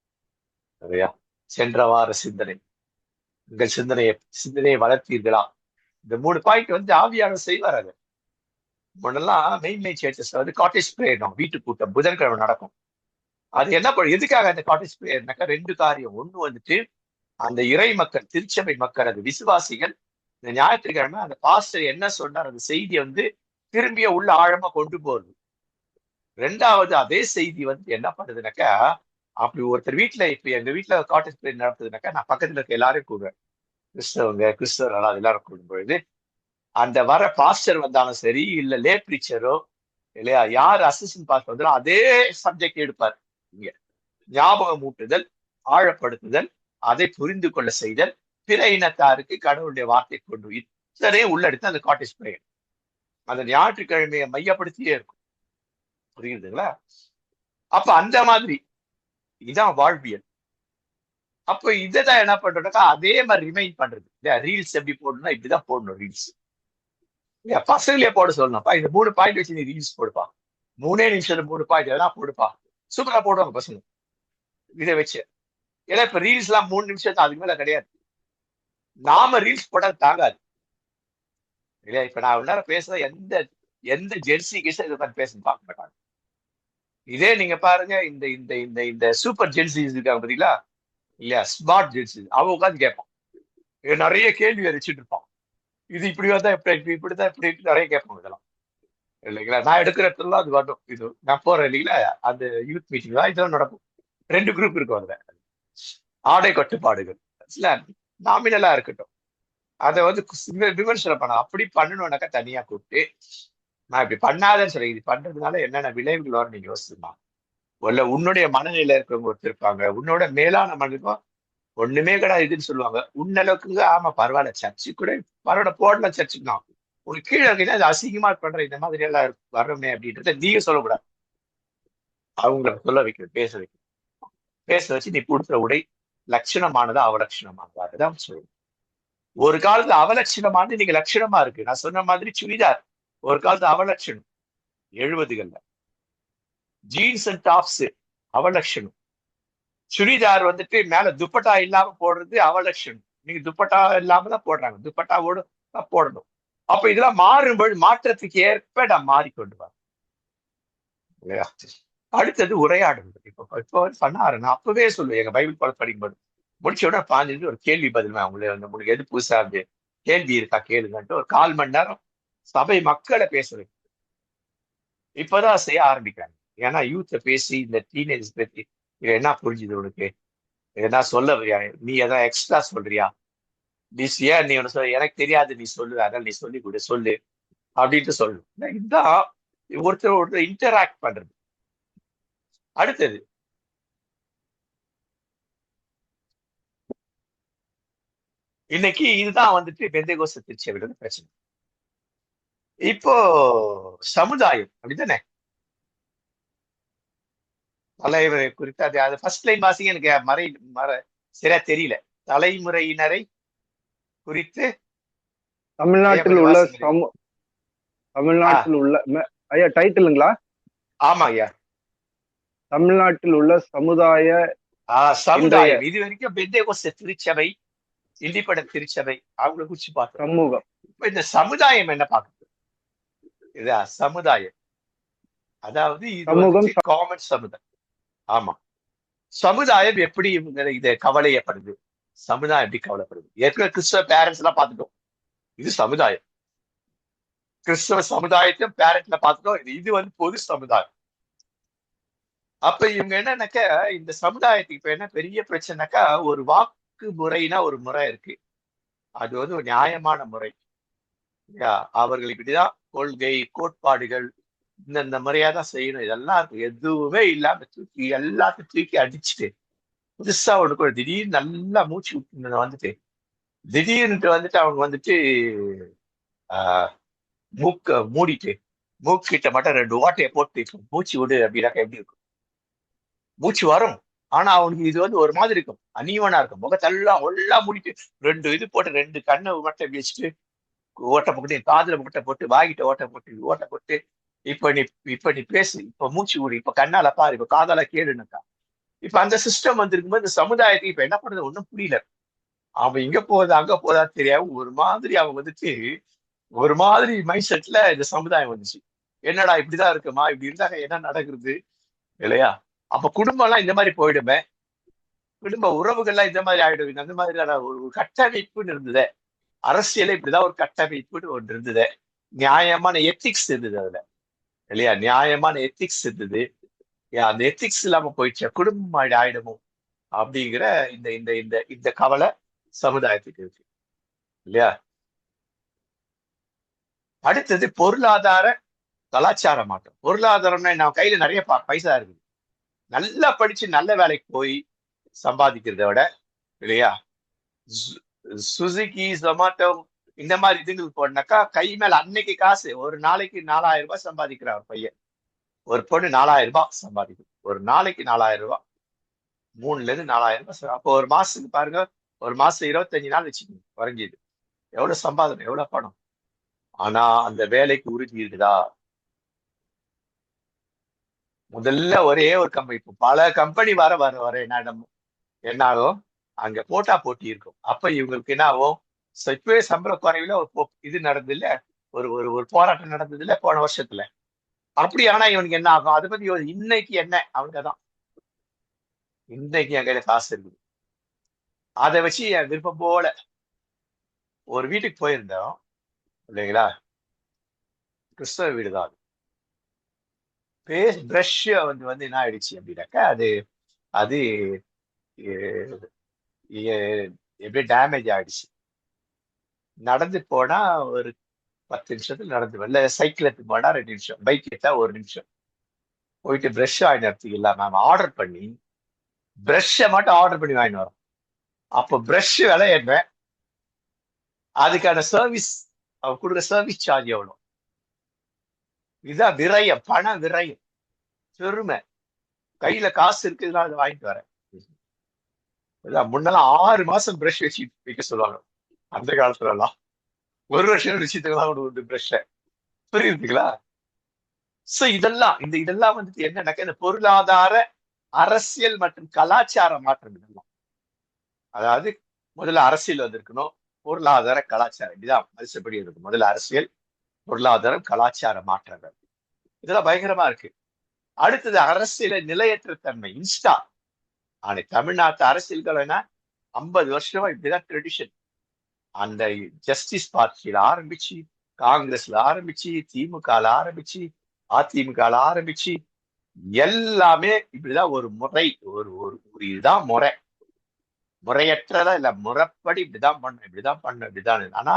இல்லையா? சென்ற வார சிந்தனை, உங்கள் சிந்தனையை வளர்த்தீர்களா? இந்த 3 பாயிண்ட் ஆவியானவர் செய்வார். அது முன்னெல்லாம் மெயின் சர்ச்சஸ் காட்டேஜ் பிரேயர் வீட்டு கூட்டம் புதன்கிழமை நடக்கும். அது என்ன எதுக்காக அந்த காட்டேஜ் பிரேயர்னாக்கா 2 காரியம். ஒண்ணு அந்த இறை மக்கள், திருச்சபை மக்கள், அது விசுவாசிகள் இந்த ஞாயிற்றுக்கிழமை அந்த பாஸ்டர் என்ன சொன்னார் அந்த செய்தியை திரும்பிய உள்ள ஆழமா கொண்டு போறது. 2வது அதே செய்தி என்ன பண்ணுதுனாக்கா அப்படி ஒருத்தர் வீட்டுல இப்ப எங்க வீட்டுல காட்டேஜ் பிளே நடத்துதுனாக்கா நான் பக்கத்துல இருக்க எல்லாரையும் கூடுவேன். கிறிஸ்தவர் அல்லாத எல்லாரும் கூடும்பொழுது அந்த வர பாஸ்டர் வந்தாலும் சரி, இல்ல லே பிரீச்சரோ இல்லையா, யார் அசிஸ்டன்ட் பாஸ்டர் வந்தாலும் அதே சப்ஜெக்ட் எடுப்பார். இங்க ஞாபகம் ஊட்டுதல், ஆழப்படுத்துதல், அதை புரிந்து கொள்ள செய்தல், பிற இனத்தாருக்கு கடவுளுடைய வார்த்தை கொண்டு இத்தனையும் உள்ளெடுத்து அந்த காட்டேஜ் பிரேயர் அந்த ஞாயிற்றுக்கிழமையை மையப்படுத்தியே இருக்கும். புரியுதுங்களா? அப்ப அந்த மாதிரி இதான் வாழ்வியல். அப்ப இதைதான் என்ன பண்றோம்னாக்கா அதே மாதிரி ரிமைண்ட் பண்றது. இல்லையா, ரீல்ஸ் எப்படி போடணும்னா இப்படிதான் போடணும் ரீல்ஸ். இல்லையா, பசங்களே போட சொல்லணும்ப்பா, இந்த 3 பாயிண்ட் வச்சு நீ ரீல்ஸ் போடுப்பா, 3 நிமிஷத்துல 3 பாயிண்ட் எல்லாம் போடுப்பா, சூப்பரா போடுவாங்க பசங்க இதை வச்சு. ஏன்னா இப்ப ரீல்ஸ் எல்லாம் 3 நிமிஷம் அதுக்கு மேல கிடையாது. நாம ரீல்ஸ் போட்டா தாங்காது இல்லையா. இப்ப நான் நேரம் பேசுற எந்த எந்த ஜெர்சி கேஸ் இதை பத்தி பேச பார்க்க மாட்டாங்க. இதே நீங்க பாருங்க, இந்த இந்த இந்த இந்த சூப்பர் ஜெர்சிஸ் இருக்காங்க பாத்தீங்களா இல்லையா, ஸ்மார்ட் ஜெர்சி, அவன் உட்காந்து கேட்பான், நிறைய கேள்வி வச்சுட்டு இருப்பான். இது இப்படி வந்தா எப்படி, இப்படிதான் இப்படி நிறைய கேட்பாங்க இதெல்லாம் இல்லைங்களா. நான் எடுக்கிற இடத்துலாம் அது வரணும். இது நான் போறேன் இல்லைங்களா, அந்த யூத் மீட்டிங் தான் இதெல்லாம் நடக்கும். 2 குரூப் இருக்கும் அதுல. ஆடை கட்டுப்பாடுகள் நாமினலா இருக்கட்டும், அதை வந்து விமர்சனம் பண்ண அப்படி பண்ணணும்னாக்கா தனியா கூப்பிட்டு நான் இப்படி பண்ணாதேன்னு சொல்லி இது பண்றதுனால என்னென்ன விளைவுகள் வரும் நீங்க யோசிச்சுமா. இல்ல உன்னுடைய மனநிலையில இருக்கிறவங்க ஒருத்தர் இருப்பாங்க, உன்னோட மேலான மனிதம் ஒண்ணுமே கிடையாது இதுன்னு சொல்லுவாங்க. உன்னளவுக்குங்க ஆமா பரவாயில்ல, சர்ச்சு கூட பரவாயில்ல போடலாம், சர்ச்சுக்கு தான் உனக்கு கீழே இருக்கீங்கன்னா அது அசிங்கமா பண்ற இந்த மாதிரி எல்லாம் வர்றோமே அப்படின்றத நீங்க சொல்லக்கூடாது. அவங்கள சொல்ல வைக்கணும், பேச வச்சு நீ கொடுக்குற உடை லட்சணமானதா அவலட்சணமானதா அதுதான் சொல்லணும். ஒரு காலத்துல அவலட்சணமானது நீங்க லட்சணமா இருக்கு. நான் சொன்ன மாதிரி சுடிதார் ஒரு காலத்து அவலட்சணம் 70கள்ல. ஜீன்ஸ் அண்ட் டாப்ஸ் அவலட்சணம். சுடிதார் வந்துட்டு மேல துப்பட்டா இல்லாம போடுறது அவலட்சணம். நீங்க துப்பட்டா இல்லாம தான் போடுறாங்க, துப்பட்டாவோட தான் போடணும். அப்ப இதெல்லாம் மாறும்போது மாற்றத்துக்கு ஏற்ப நான் மாறிக்கொண்டு வரேன் இல்லையா. அடுத்தது உரையாடல். இப்போ பண்ணாரு, நான் அப்பவே சொல்லுவேன் எங்க பைபிள் பாடம் படிக்கும்போது முடிச்ச உடனே 5 ஒரு கேள்வி பதில் உங்களுக்கு எது புதுசா இருந்து கேள்வி இருக்கா கேளுங்கன்ட்டு ஒரு 1/4 மணி நேரம் சபை மக்களை பேசுறேன். இப்பதான் செய்ய ஆரம்பிக்கிறாங்க. ஏன்னா யூத்தை பேசி இந்த டீனேஜ் பத்தி இது என்ன புரிஞ்சுது உனக்கு, என்ன சொல்ல வரியா, நீ எதாவது எக்ஸ்ட்ரா சொல்றியா, ஏன் நீ ஒன்று சொல்ல, எனக்கு தெரியாது நீ சொல்லு, அதனால நீ சொல்லி கொடு சொல்லு அப்படின்ட்டு சொல்லு. இதுதான் ஒருத்தர் இன்டராக்ட் பண்றது. அடுத்தது இன்னைக்கு இதுதான் வந்துட்டு பெந்தேகோஸ்து திருச்சபையோட பிரச்சனை. இப்போ சமுதாயம் அப்படித்தானே, தலைவரை குறித்து அது ஃபர்ஸ்ட் லைன் வாசிங்க, எனக்கு சரியா தெரியல. தலைமுறையினரை குறித்து தமிழ்நாட்டில் உள்ள ஐயா டைட்டிலுங்களா? ஆமா ஐயா, தமிழ்நாட்டில் உள்ள சமுதாயம். இது வரைக்கும் பெந்தேகோஸ்து திருச்சபை, இண்டிபெண்டன்ட் திருச்சபை அவங்களை குறிச்சு பார்த்தோம். சமூகம். இப்ப இந்த சமுதாயம் என்ன பார்க்குது, இதா சமுதாயம் அதாவது இது காமன் சமுதாயம். ஆமா, சமுதாயம் எப்படி இதை கவலையப்படுது, சமுதாயம் எப்படி கவலைப்படுது. ஏற்கனவே கிறிஸ்தவ பேரண்ட்ஸ் எல்லாம் பார்த்துட்டோம், இது சமுதாயம். கிறிஸ்தவ சமுதாயத்தையும் பேரண்ட்ல பார்த்துட்டோம், இது வந்து பொது சமுதாயம். அப்ப இவங்க என்னன்னாக்க இந்த சமுதாயத்துக்கு இப்ப என்ன பெரிய பிரச்சனைனாக்கா, ஒரு வாக்கு முறைனா ஒரு முறை இருக்கு, அது வந்து ஒரு நியாயமான முறை. அவர்கள் இப்படிதான் கொள்கை கோட்பாடுகள் இந்த முறையாதான் செய்யணும், இதெல்லாம் இருக்கு. எதுவுமே இல்லாம எல்லாத்தையும் தூக்கி அடிச்சுட்டு புதுசா ஒண்ணுக்கு ஒரு திடீர்னு நல்லா மூச்சு விட்டு வந்துட்டு திடீர்னுட்டு வந்துட்டு அவங்க வந்துட்டு மூக்க மூடிட்டு மூக்கிட்ட மட்டும் 2 ஓட்டையை போட்டு மூச்சு விடு அப்படின்னாக்கா எப்படி இருக்கும்? மூச்சு வரும், ஆனா அவனுக்கு இது வந்து ஒரு மாதிரி இருக்கும், அநீவனா இருக்கும். முகத்தெல்லாம் எல்லாம் மூடிட்டு 2 இது போட்டு 2 கண்ணை மட்டும் வச்சுட்டு ஓட்டை போட்டு காதுல முட்டை போட்டு வாங்கிட்ட ஓட்டை போட்டு இப்ப நீ பேசு, இப்ப மூச்சு விடு, இப்ப கண்ணால பாரு, இப்ப காதால கேளுனாக்கா. இப்ப அந்த சிஸ்டம் வந்திருக்கும்போது இந்த சமுதாயத்துக்கு இப்ப என்ன பண்றது ஒன்றும் புரியல. அவன் இங்க போகுது அங்க போதா தெரியாம ஒரு மாதிரி அவன் வந்துட்டு ஒரு மாதிரி மைண்ட் செட்ல இந்த சமுதாயம் வந்துச்சு. என்னடா இப்படிதான் இருக்குமா, இப்படி இருந்தாங்க என்ன நடக்குது இல்லையா. அப்ப குடும்பம் எல்லாம் இந்த மாதிரி போயிடுமே, குடும்ப உறவுகள்லாம் இந்த மாதிரி ஆயிடும். அந்த மாதிரியான ஒரு கட்டமைப்புன்னு இருந்தது. அரசியல இப்படிதான் ஒரு கட்டமைப்புன்னு ஒன்று இருந்தது, நியாயமான எத்திக்ஸ் இருந்தது அதுல இல்லையா, நியாயமான எத்திக்ஸ் இருந்தது. அந்த எத்திக்ஸ் இல்லாம போயிடுச்சு, குடும்பம் ஆயிடுமோ அப்படிங்கிற இந்த இந்த இந்த இந்த கவலை சமுதாயத்துக்கு இருக்கு இல்லையா? அடுத்தது பொருளாதார கலாச்சார மாற்றம். பொருளாதாரம்னா நம்ம கையில நிறைய பைசா இருக்குது, நல்லா படிச்சு நல்ல வேலைக்கு போய் சம்பாதிக்கிறத விட இல்லையா, சுசுகி ஜொமாட்டோ இந்த மாதிரி இதுங்களுக்கு போனாக்கா கை மேல அன்னைக்கு காசு. ஒரு நாளைக்கு 4000 ரூபாய் சம்பாதிக்கிறார் ஒரு பையன், ஒரு பொண்ணு 4000 ரூபாய் சம்பாதிக்கும். ஒரு நாளைக்கு 4000 ரூபாய், 3ல இருந்து 4000 ரூபாய். அப்போ ஒரு மாசத்துக்கு பாருங்க, ஒரு மாசம் 25 நாள் வச்சுக்கோங்க குறைஞ்சது. எவ்வளவு சம்பாதனை, எவ்வளவு பணம். ஆனா அந்த வேலைக்கு உறுதி இருக்குதா? முதல்ல ஒரே ஒரு கம்பெனி, இப்போ பல கம்பெனி வர வர வர என்ன ஆகும், அங்க போட்டா போட்டி இருக்கும். அப்ப இவங்களுக்கு என்ன ஆகும், இப்பவே சம்பள குறைவுல ஒரு இது நடந்தது இல்ல, ஒரு ஒரு ஒரு போராட்டம் நடந்தது இல்ல போன வருஷத்துல. அப்படி ஆனா இவனுக்கு என்ன ஆகும், அதை பத்தி இன்னைக்கு என்ன அவனுக்கு தான், இன்னைக்கு என் கையில காசு இருக்குது, அதை வச்சு என் விருப்பம் போல. ஒரு வீட்டுக்கு போயிருந்தோம் இல்லைங்களா, கிறிஸ்தவ வீடுதான். பிரஷ் வந்து வந்து என்ன ஆயிடுச்சு அப்படின்னாக்கா, அது அது எப்படி டேமேஜ் ஆயிடுச்சு. நடந்து போனா ஒரு 10 நிமிஷத்துல நடந்து வரல, சைக்கிள் எடுத்து போனா 2 நிமிஷம், பைக் எடுத்தா 1 நிமிஷம். போயிட்டு பிரஷ் வாங்கினதுக்கு இல்லாம ஆர்டர் பண்ணி பிரஷ்ஷை மட்டும் ஆர்டர் பண்ணி வாங்கிட்டு வரோம். அப்போ பிரஷ் விலை என்ன, அதுக்கான சர்வீஸ் அவ கொடுக்குற சர்வீஸ் சார்ஜ் எவ்வளவு. இதுதான் விரயம், பண விரயம், பெருமை. கையில காசு இருக்குதுன்னா அதை வாங்கிட்டு வரேன். முன்னெல்லாம் 6 மாசம் பிரஷ் வச்சு வைக்க சொல்லுவாங்க அந்த காலத்துல எல்லாம். 1 வருஷம் விஷயத்துக்குலாம் ஒரு பிரஷ், புரியுதுங்களா? சோ இதெல்லாம் இதெல்லாம் வந்துட்டு என்னன்னாக்க, இந்த பொருளாதார அரசியல் மற்றும் கலாச்சார மாற்றம். இதெல்லாம் அதாவது முதல்ல அரசியல் வந்திருக்கணும், பொருளாதார கலாச்சாரம், இப்படிதான் மதிச்சபடி இருக்கு. முதல்ல அரசியல், பொருளாதாரம், கலாச்சார மாற்றங்கள், இதெல்லாம் பயங்கரமா இருக்கு. அடுத்தது அரசியல நிலையற்ற தன்மை, இன்ஸ்டா. ஆனா தமிழ்நாட்டு அரசியல்கள் 50 வருஷமா இப்படிதான் ட்ரெடிஷன். அந்த ஜஸ்டிஸ் பார்ட்டியில ஆரம்பிச்சு, காங்கிரஸ்ல ஆரம்பிச்சு, திமுகல ஆரம்பிச்சு, அதிமுகல ஆரம்பிச்சு, எல்லாமே இப்படிதான் ஒரு முறை, ஒரு ஒரு இதுதான் முறை. முறையற்றதா இல்ல, முறைப்படி இப்படிதான் பண்ண, இப்படிதான் பண்ண, இப்படிதான். ஆனா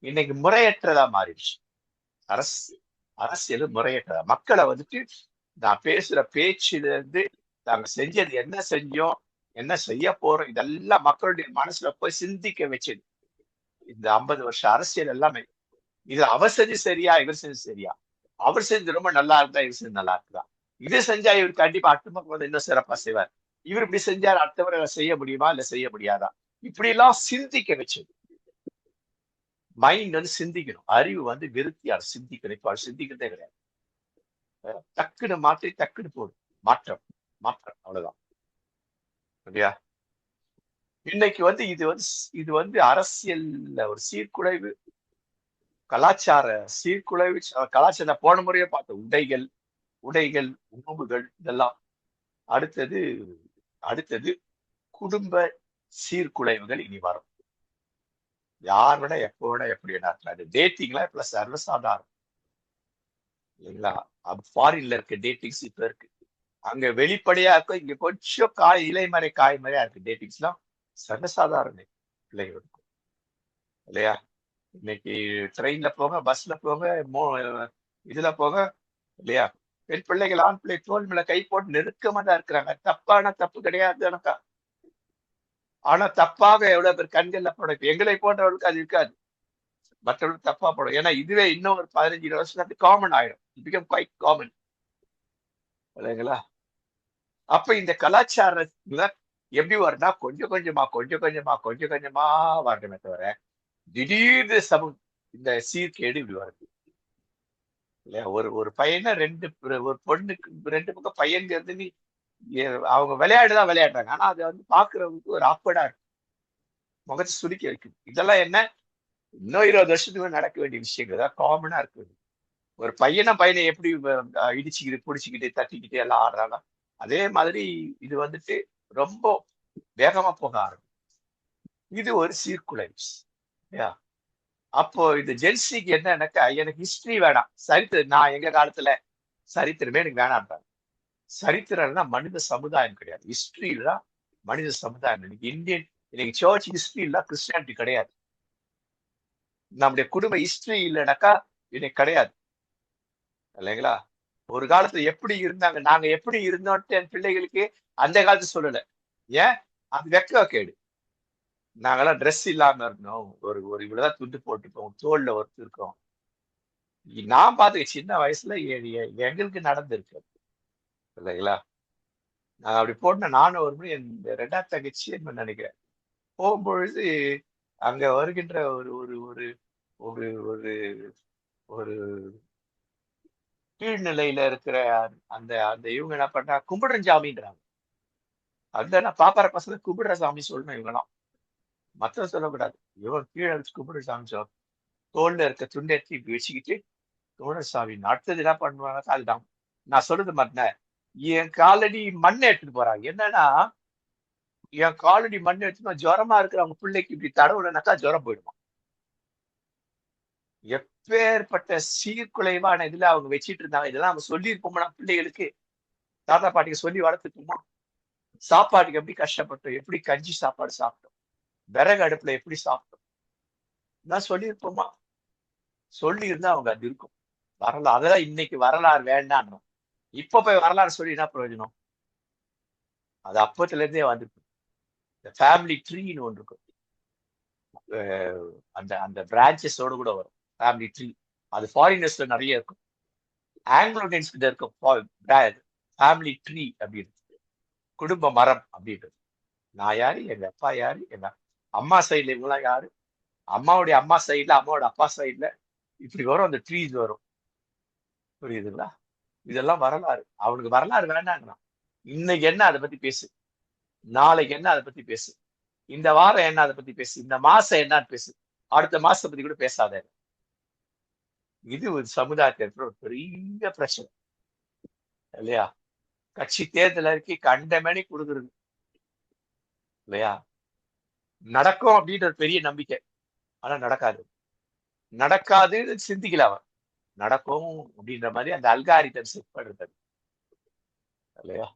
இன்னைக்கு முறையற்றதா மாறிடுச்சு அரசியல் முறையற்றதா. மக்களை வந்துட்டு நான் பேசுற பேச்சுல இருந்து நாங்க செஞ்சது என்ன செஞ்சோம், என்ன செய்ய போறோம், இதெல்லாம் மக்களுடைய மனசுல போய் சிந்திக்க வச்சது இந்த 50 வருஷம் அரசியல் எல்லாமே. இது அவர் செஞ்சு சரியா, இவர் செஞ்சு சரியா, அவர் செஞ்சு ரொம்ப நல்லா இருந்தா இவர் செஞ்சு நல்லா இருக்குதா, இது செஞ்சா இவர் கண்டிப்பா அடுத்த மக்கள் வந்து இன்னும் சிறப்பா செய்வார், இவர் இப்படி செஞ்சார் அடுத்தவரை செய்ய முடியுமா இல்ல செய்ய முடியாதா, இப்படி எல்லாம் சிந்திக்க வச்சது. மைண்ட் வந்து சிந்திக்கணும், அறிவு வந்து விருத்தியார் சிந்திக்கணும். இப்ப சிந்திக்கிறதே கிடையாது, டக்குன்னு மாற்றி டக்குன்னு போடும். மாற்றம் மாற்றம், அவ்வளவுதான் இல்லையா? இன்னைக்கு வந்து இது வந்து அரசியல்ல ஒரு சீர்குலைவு, கலாச்சார சீர்குலைவு. கலாச்சார போன முறையே பார்த்தோம், உடைகள் உணவுகள் இதெல்லாம். அடுத்தது குடும்ப சீர்குலைவுகள் இனி வரும். யார் விட எப்போ விட எப்படி அது டேட்டிங்லாம் இப்ப சர்வசாதாரணம் இல்லைங்களா? ஃபாரின்ல இருக்க டேட்டிங்ஸ் இப்ப இருக்கு, அங்க வெளிப்படையா இருக்கும், இங்க கொஞ்சம் இலைமறை காய்மறையா இருக்கு. டேட்டிங்ஸ் எல்லாம் சர்வசாதாரண பிள்ளைகளுக்கு இல்லையா? இன்னைக்கு ட்ரெயின்ல போங்க, பஸ்ல போங்க, இதுல போங்க இல்லையா, பெண் பிள்ளைகள் ஆண் பிள்ளை தோல் மேல கை போட்டு நெருக்கமா தான் இருக்கிறாங்க. தப்பான தப்பு கிடையாது எனக்கா, ஆனா தப்பாக எவ்வளவு பேர் கண்கள்ல படும். எங்களை போன்றவர்களுக்கு அது இருக்காது, மற்றவர்களுக்கு தப்பா படும். ஏன்னா இதுவே இன்னும் ஒரு 15-20 வருஷத்துக்கு காமன் ஆயிடும், இட் பிகம் குவைட் காமன் இல்லைங்களா? அப்ப இந்த கலாச்சாரத்துல எப்படி வரும்னா, கொஞ்சம் கொஞ்சமா வரணுமே தவிர திடீர்னு இந்த சீர்கேடு இப்படி வருது இல்லையா? ஒரு பையனை ஒரு பொண்ணுக்கு 2 பக்கம் பையன்கிறது, நீ அவங்க விளையாடுதான் விளையாடுறாங்க, ஆனா அது வந்து பாக்குறவங்களுக்கு ஒரு ஆப்படா இருக்கு, முகத்தை சுருக்கி வைக்குது. இதெல்லாம் என்ன, இன்னும் 20 வருஷத்துக்கு நடக்க வேண்டிய விஷயங்கள் தான் காமனா இருக்கு. ஒரு பையனை எப்படி இடிச்சுக்கிட்டு புடிச்சுக்கிட்டு தட்டிக்கிட்டு எல்லாம் ஆடுறாங்க, அதே மாதிரி இது வந்துட்டு ரொம்ப வேகமா போக ஆரம்பிக்கும். இது ஒரு சீர்குலைவு. அப்போ இந்த ஜென்சிக்கு என்னன்னாக்கா, எனக்கு ஹிஸ்டரி வேணாம், சரித்திரம், நான் எங்க காலத்துல சரித்திரமே எனக்கு வேணாம்ட்டாங்க. சரித்திரம்னா மனித சமுதாயம் கிடையாது. ஹிஸ்டரியில தான் மனித சமுதாயம். இன்னைக்கு சர்ச் ஹிஸ்டரியில கிறிஸ்டியானிட்டி கிடையாது. நம்முடைய குடும்ப ஹிஸ்டரி இல்லைனாக்கா இன்னைக்கு கிடையாது இல்லைங்களா? ஒரு காலத்துல எப்படி இருந்தாங்க, நாங்க எப்படி இருந்தோம்ட்டு என் பிள்ளைகளுக்கு அந்த காலத்து சொல்லல. ஏன்? அது வெக்க கேடு. நாங்கெல்லாம் ட்ரெஸ் இல்லாம இருந்தோம். ஒரு ஒரு இவ்வளவுதான் துண்டு போட்டுப்போம், தோல்ல ஒருத்தர் இருக்கோம். நான் பார்த்துக்க சின்ன வயசுல எங்களுக்கு நடந்திருக்கு இல்லைங்களா? நான் அப்படி போட்டு நானும் ஒரு முறை என் ரெண்டாவது தங்கச்சி என்ன நினைக்கிறேன் போகும்பொழுது அங்க வருகின்ற ஒரு ஒரு ஒரு ஒரு ஒரு ஒரு கீழ்நிலையில இருக்கிற அந்த அந்த இவங்க என்ன பண்ணா கும்பிடுற சாமின்றாங்க. அந்த நான் பாப்பார பசங்க கும்பிடுற சாமி சொல்லணும் இவங்கலாம். மத்த சொல்லக்கூடாது. இவன் கீழே வச்சு கும்பிடுற சாமி சொல்ல தோல்ல இருக்க துண்டை எடுத்து இப்படி வச்சுக்கிட்டு கும்பிடுற சாமி அடுத்தது என்ன பண்ணுவாங்க அதுதான் நான் சொல்றது மாட்டேன். என் காலடி மண்ணை எடுத்துட்டு போறாங்க. என்னன்னா என் காலடி மண்ணை எடுத்துட்டு ஜுரமா இருக்கிற அவங்க பிள்ளைக்கு இப்படி தடவுலனாக்கா ஜுரம் போயிடுமா. எப்பேற்பட்ட சீர்குலைவான இதுல அவங்க வச்சிட்டு இருந்தாங்க. இதெல்லாம் நம்ம சொல்லியிருப்போம்னா பிள்ளைகளுக்கு தாத்தா பாட்டிக்கு சொல்லி வளர்த்துட்டோமா? சாப்பாட்டுக்கு எப்படி கஷ்டப்பட்டோம், எப்படி கஞ்சி சாப்பாடு சாப்பிட்டோம், விறகு அடுப்புல எப்படி சாப்பிட்டோம், நான் சொல்லியிருப்போமா? சொல்லி இருந்தா அவங்க அது இருக்கும் வரலாறு. அதெல்லாம் இன்னைக்கு வரலாறு வேண்டாம். இப்ப போய் வரலாறு சொல்லி என்ன பிரயோஜனம்? அது அப்பத்துல இருந்தே வந்துருக்கு. இந்த ஃபேமிலி ட்ரீன்னு ஒன்று இருக்கும். அந்த அந்த பிரான்ச்சஸோட கூட வரும் ஃபேமிலி ட்ரீ. அது ஃபாரினர்ஸ்ல நிறைய இருக்கும். ஆங்கிலோடியன்ஸ் கிட்ட இருக்கும் ஃபேமிலி ட்ரீ அப்படின்னு, குடும்ப மரம் அப்படின்றது. நான் யாரு, எங்க அப்பா யாரு, எங்க அம்மா சைட்ல இவங்களாம் யாரு, அம்மாவுடைய அம்மா சைட்ல அம்மாவோட அப்பா சைட்ல இப்படி வரும். அந்த ட்ரீஸ் வரும். புரியுதுங்களா? இதெல்லாம் வரலாறு. அவனுக்கு வரலாறு வேண்டாங்கிறான். இன்னைக்கு என்ன அதை பத்தி பேசு, நாளைக்கு என்ன அதை பத்தி பேசு, இந்த வாரம் என்ன அதை பத்தி பேசு, இந்த மாசம் என்னன்னு பேசு, அடுத்த மாசத்தை பத்தி கூட பேசாத. இது ஒரு சமுதாயத்தில் இருக்கிற ஒரு பெரிய பிரச்சனை இல்லையா? கட்சி தேர்தல் அறிக்கை கண்டமேனி கொடுக்குறது இல்லையா? நடக்கும் அப்படின்ற ஒரு பெரிய நம்பிக்கை. ஆனா நடக்காது. நடக்காதுன்னு சிந்திக்கல அவன். நடக்கும் அப்படின்ற மாதிரி அந்த அல்காரிதம் செட் பண்றது இல்லையா?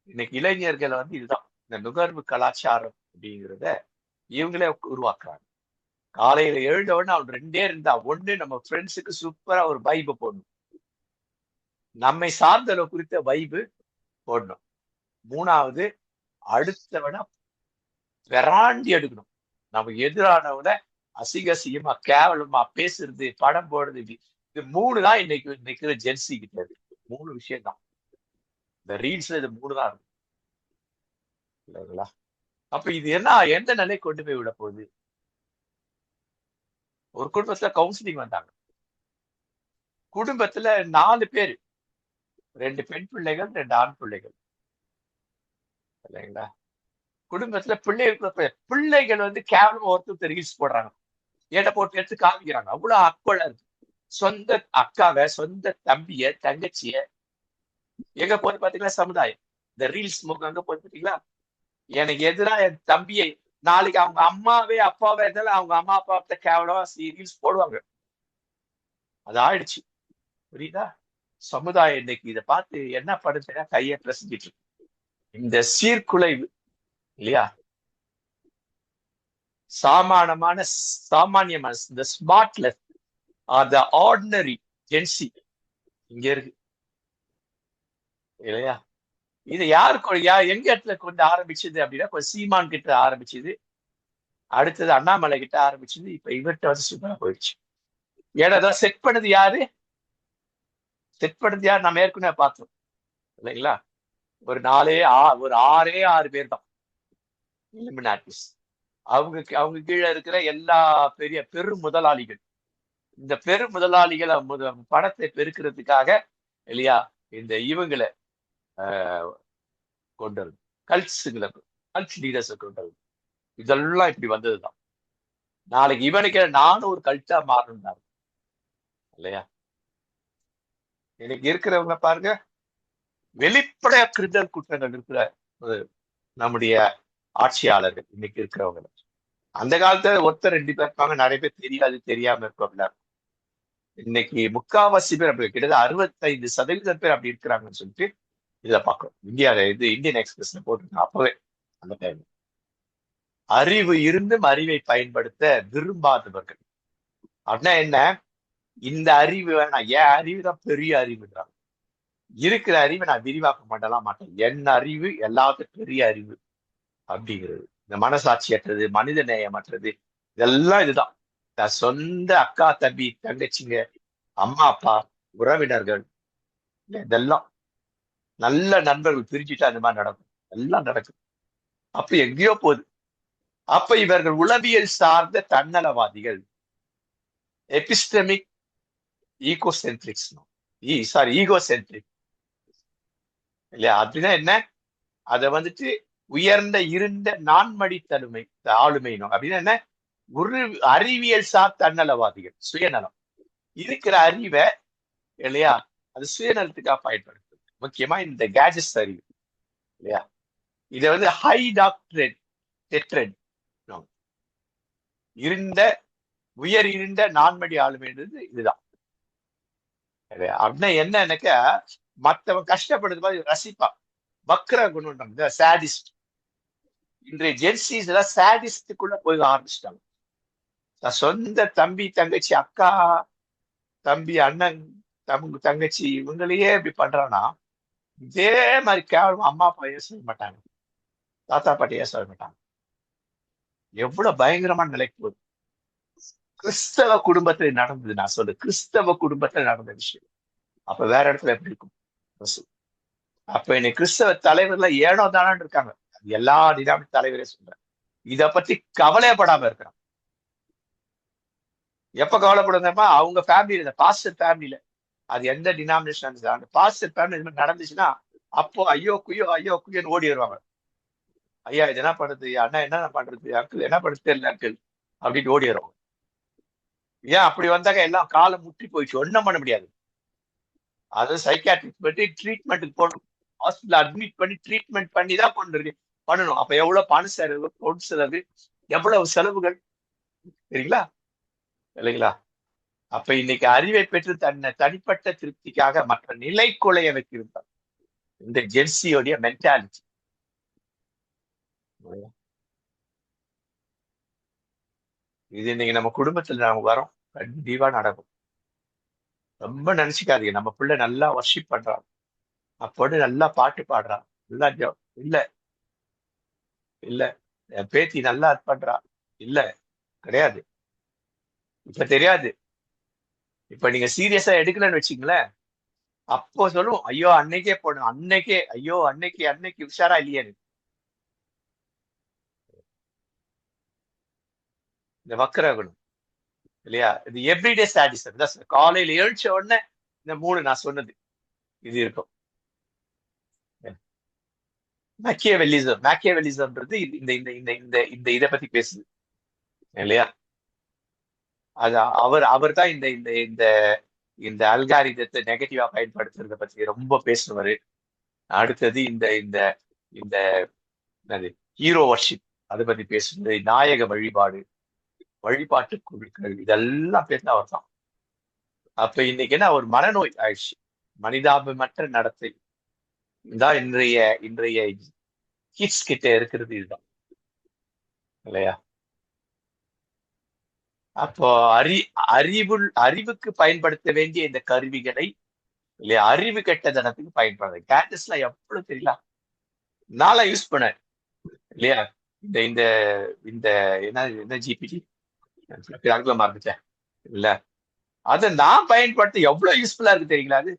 இன்னைக்கு இளைஞர்கள் இதுதான் இந்த நுகர்வு கலாச்சாரம் அப்படிங்கிறத இவங்களே உருவாக்குறாங்க. காலையில எழுந்த உடனே அவன் ரெண்டே இருந்தா, ஒண்ணு நம்ம ஃப்ரெண்ட்ஸுக்கு சூப்பரா ஒரு வைபு போடணும், நம்மை சார்ந்தளவு குறித்த வைபு போடணும். மூணாவது அடுத்தவன விராண்டி எடுக்கணும். நம்ம எதிரானவன அசிங்கமா கேவலமா பேசுறது, படம் போடுறது, இது மூணு தான் இன்னைக்கு ஜென்சி கிட்ட இருக்கு. மூணு விஷயம் தான் இந்த ரீல்ஸ்ல, இது மூணு தான் இருக்கு இல்லைங்களா? அப்ப இது என்ன எந்த நிலை கொண்டு போய் விட போகுது? ஒரு குடும்பத்துல கவுன்சிலிங் வந்தாங்க. குடும்பத்துல 4 பேரு, 2 பெண் பிள்ளைகள், 2 ஆண் பிள்ளைகள் இல்லைங்களா? குடும்பத்துல பிள்ளைகள் கேவலமா ஒருத்தர் ரீல்ஸ் போடுறாங்க, ஏட்ட போட்டு எடுத்து காமிக்கிறாங்க. அவ்வளவு அக்கொள்ள இருக்கு. சொந்த அக்காவை, சொந்த தம்பிய, தங்கச்சிய எங்க போது பாத்தீங்களா? சமுதாயம் இந்த ரீல்ஸ் முகம் அங்க போது பாத்தீங்களா? எனக்கு எதிராக என் தம்பியை நாளைக்கு அவங்க அம்மாவே அப்பாவே இருந்தாலும் அவங்க அம்மா அப்பா கேவலமா ரீல்ஸ் போடுவாங்க. அது ஆயிடுச்சு. புரியுதா? சமுதாயம் இன்னைக்கு இதை பார்த்து என்ன பண்ணுதுன்னா கையை பிரசஞ்சிட்டு இருக்கு. இந்த சீர்குலைவு இல்லையா? சாமானியமான இந்த ஸ்மார்ட்லெஸ் ஆர் த ஆர்டினரி ஜென்சி இங்க இருக்கு இல்லையா? இது எங்க இடத்துல கொண்டு ஆரம்பிச்சது அப்படின்னா, கொஞ்சம் சீமான் கிட்ட ஆரம்பிச்சது, அடுத்தது அண்ணாமலை கிட்ட ஆரம்பிச்சது, இப்ப இவர்கிட்ட சூப்பரா போயிடுச்சு. ஏன்னா செட் பண்ணது யாரு? செட் பண்ணது யாரு? நம்ம ஏற்கனவே பார்த்தோம் இல்லைங்களா? ஒரு 6 பேர் தான் இலுமினாட்டிஸ். அவங்க கீழே இருக்கிற எல்லா பெரிய பெரு முதலாளிகள். இந்த பெரு முதலாளிகளை பணத்தை பெருக்கிறதுக்காக இல்லையா இந்த இவங்களை கொண்டு வருது, கல்ட்ஸ் லீடர்ஸை கொண்டு வருது. இதெல்லாம் இப்படி வந்ததுதான். நாளைக்கு இவனுக்கு நானும் ஒரு கல்ட்டா மாறணும் இல்லையா? இன்னைக்கு இருக்கிறவங்க பாருங்க, வெளிப்படையா கிரிமினல் குற்றங்கள் இருக்கிற நம்முடைய ஆட்சியாளர்கள் இன்னைக்கு இருக்கிறவங்க. அந்த காலத்துல ஒருத்தர் 2 பேர் இருப்பாங்க, நிறைய பேர் தெரியாது, தெரியாம இருப்பாங்க. இன்னைக்கு முக்காவாசி பேர் அப்படி, கிட்டத்தட்ட 65% பேர் அப்படி இருக்கிறாங்கன்னு சொல்லிட்டு இதுல பார்க்கிறோம். இந்தியன் எக்ஸ்பிரஸ்ல போட்டிருக்காங்க அப்பவே அந்த டைம். அறிவு இருந்தும் அறிவை பயன்படுத்த விரும்பாதவர்கள். அப்படின்னா என்ன? இந்த அறிவு வேணாம், என் அறிவு தான் பெரிய அறிவுன்றாங்க. இருக்கிற அறிவை நான் விரிவாக்க மாட்டேன். என் அறிவு எல்லாத்துக்கும் பெரிய அறிவு அப்படிங்கிறது. இந்த மனசாட்சியற்றது, மனித நேயமற்றது, இதெல்லாம் இதுதான். சொந்த அக்கா, தம்பி, தங்கச்சிங்க, அம்மா, அப்பா, உறவினர்கள், இதெல்லாம் நல்ல நண்பர்கள் பிரிச்சுட்டு அந்த மாதிரி நடக்கும். எல்லாம் நடக்கும். அப்ப எங்கேயோ போகுது. அப்ப இவர்கள் உளவியல் சார்ந்த தன்னலவாதிகள், எபிஸ்டமிக் ஈகோசென்ட்ரிக்ஸ், ஈகோசென்ட்ரிக் இல்லையா? அப்படின்னா என்ன? அதை உயர்ந்த இருண்ட நான்மடித்தன்மை ஆளுமையினோம். அப்படின்னா என்ன? ஒரு அறிவியல் சார் தன்னலவாதிகள், சுயநலம். இருக்கிற அறிவை இல்லையா, அது சுயநலத்துக்காக பயன்படுத்துது. முக்கியமா இந்த கேஜெட்ஸ் அறிவு இல்லையா, இதை ஹை டாக்டரேட் டெட்ரட் உயர் இருண்ட நான்மடி ஆளுமைன்றது இதுதான். அப்படின்னா என்னன்னாக்கா, மற்றவன் கஷ்டப்படுறது மாதிரி ரசிப்பா. வக்ர குணம், சாடிஸ்ட். இன்றைய ஜென்சிஸ் எல்லாம் சாடிஸ்டுக்குள்ள போய் ஆரம்பிச்சிட்டாங்க. சொந்த தம்பி, தங்கச்சி, அக்கா, தம்பி, அண்ணன், தங்கச்சி, இவங்களையே இப்படி பண்றான்னா, இதே மாதிரி கேவலம் அம்மா அப்பா சொல்ல மாட்டாங்க, தாத்தா பாட்டியே சொல்ல மாட்டாங்க. எவ்வளவு பயங்கரமான நிலைக்கு போகுது. கிறிஸ்தவ குடும்பத்துல நடந்தது, நான் சொல்றேன், கிறிஸ்தவ குடும்பத்துல நடந்த விஷயம். அப்ப வேற இடத்துல எப்படி இருக்கும்? அப்ப இன்னைக்கு கிறிஸ்தவ தலைவர்ல ஏனோ தானான்னு இருக்காங்க. எல்லா டினாமினேஷன் தலைவரே சொல்றேன், இத பத்தி கவலைப்படாம இருக்கிறான். எப்ப கவலைப்படுறதுமா? அவங்க ஃபேமிலியில, பாஸ்டர் ஃபேமிலியில, அது எந்த டினாமினேஷன் அந்த பாஸ்டர் ஃபேமிலி நடந்துச்சுன்னா, அப்போ ஐயோ குய்யோன்னு ஓடி வருவாங்க. ஐயா இது என்ன பண்றது, அண்ணா என்ன பண்றது, அங்கிள் என்ன பண்றது தெரியல அங்கிள் அப்படின்னு ஓடி வருவாங்க. ஏன் அப்படி வந்தாக்க எல்லாம் காலம் முற்றி போயிடுச்சு, ஒன்றும் பண்ண முடியாது. அது சைக்காட்ரிஸ்ட் பற்றி ட்ரீட்மெண்ட்டுக்கு போகணும், ஹாஸ்பிட்டல் அட்மிட் பண்ணி ட்ரீட்மெண்ட் பண்ணி தான் பண்ணணும். அப்ப எவ்வளவு பண செலவு, பொருள் செலவு, எவ்வளவு செலவுகள் சரிங்களா இல்லைங்களா? அப்ப இன்னைக்கு அறிவை பெற்று தனிப்பட்ட திருப்திக்காக மற்ற நிலை கொலைய வைத்திருந்தார் இந்த ஜெர்சியோடைய மென்டாலிட்டி. இது இன்னைக்கு நம்ம குடும்பத்துல நாம வரோம், கண்டிப்பா நடக்கும். ரொம்ப நினைச்சுக்காதீங்க, நம்ம பிள்ளை நல்லா வர்ஷிப் பண்றான், அப்போது நல்லா பாட்டு பாடுறான், நல்லா இல்ல இல்ல என் பேத்தி நல்லா அது பண்றா, இல்ல கிடையாது. இப்ப தெரியாது. இப்ப நீங்க சீரியஸா எடுக்கலன்னு வச்சுங்களேன், அப்போ சொல்லுவோம் ஐயோ அன்னைக்கே போடணும், அன்னைக்கு உஷாரா இல்லையே. இந்த வக்கரகுணம் இல்லையா, இது எவ்ரிடே சாட்டிஸ்ஃபை. காலையில எழுச்ச உடனே இந்த 3 நான் சொன்னது இது இருக்கும். மேக்கியவெல்லிசம்ன்றது இந்த இந்த இந்த இந்த இந்த இதை பத்தி பேசுது இல்லையா. அது அவர் தான் இந்த இந்த இந்த இந்த அல்காரிதத்தை நெகட்டிவா பயன்படுத்துறத பத்தி ரொம்ப பேசுவாரு. அடுத்தது இந்த இந்த இந்த ஹீரோ வர்ஷிப் அதை பத்தி பேசுறது, நாயக வழிபாட்டு குழுக்கள், இதெல்லாம் பேசினா அவர் தான். அப்ப இன்னைக்கு என்ன, ஒரு மனநோய் ஆயிடுச்சு, மனிதாபமற்ற நடத்தை தான் இன்றைய கிட்ஸ் கிட்ட இருக்கிறது இதுதான் இல்லையா. அப்போ அறிவுக்கு பயன்படுத்த வேண்டிய இந்த கருவிகளை இல்லையா, அறிவு கெட்டதனத்துக்கு பயன்படுறது. கேட்டஸ்லாம் எவ்வளவு தெரியல, நாளா யூஸ் பண்ண இல்லையா. இந்த இந்த இந்த என்ன ஜிபிடி மறந்துட்டேன் இல்ல, அதை நான் பயன்படுத்த எவ்வளவு யூஸ்ஃபுல்லா இருக்கு தெரியுங்களா. அது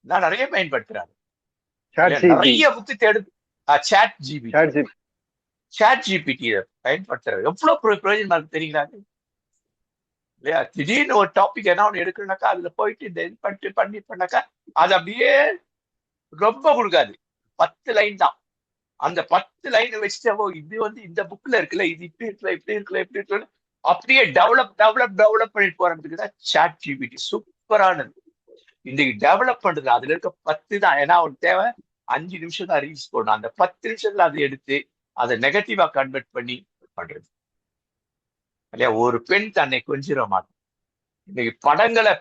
நான் நிறைய பயன்படுத்துறேன், நிறைய புத்தி தேடு. சாட் ஜிபிடி பயன்படுத்துறது எவ்வளவு பிரயோஜனமா இருக்கு தெரியுங்களா. இல்லையா, திடீர்னு ஒரு டாபிக் என்ன ஒண்ணு எடுக்கணும்னாக்கா அதுல போயிட்டு இந்த இது பண்ணாக்கா அது அப்படியே ரொம்ப கொடுக்காது, 10 லைன் தான். அந்த 10 லைன் வச்சுட்டு இது இந்த புக்ல இருக்குல்ல, இது இப்படி இருக்குல்ல அப்படியே டெவலப் பண்ணி போறதுக்கு தான் சாட் ஜிபிடி சூப்பரானது. இன்னைக்கு டெவலப் பண்றது அதுல இருக்க 10 தான். ஏன்னா ஒரு தேவை 5 நிமிஷம் தான் ரீல்ஸ் போடணும், அந்த 10 நிமிஷத்துல அதை எடுத்து அதை நெகட்டிவா கன்வெர்ட் பண்ணி பண்றது இல்லையா. ஒரு பெண் தன்னை கொஞ்சிட மாட்டோம். இன்னைக்கு படங்களை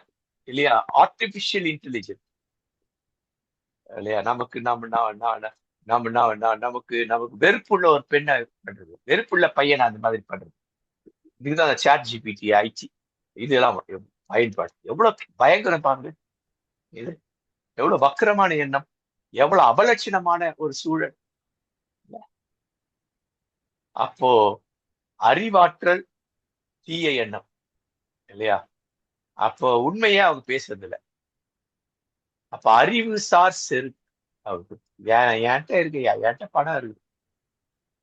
இல்லையா, ஆர்டிபிஷியல் இன்டெலிஜென்ஸ் இல்லையா? நமக்கு நமக்கு நமக்கு வெறுப்புள்ள ஒரு பெண்ணை பண்றது, வெறுப்புள்ள பையனை அந்த மாதிரி பண்றது. இதுதான் அந்த சாட் ஜிபிடி ஆயிடுச்சு. இதெல்லாம் பயன்பாடு எவ்வளவு பயங்கரம் பாருங்க. இது எவ்வளவு வக்கரமான எண்ணம், எவ்வளவு அபலட்சணமான ஒரு சூழல். அப்போ அறிவாற்றல் தீய எண்ணம் இல்லையா? அப்போ உண்மையே அவங்க பேசுறது இல்லை. அப்ப அறிவு சார் செருக்கு அவருக்கு. என்கிட்ட இருக்குயா, என்கிட்ட பணம் இருக்கு,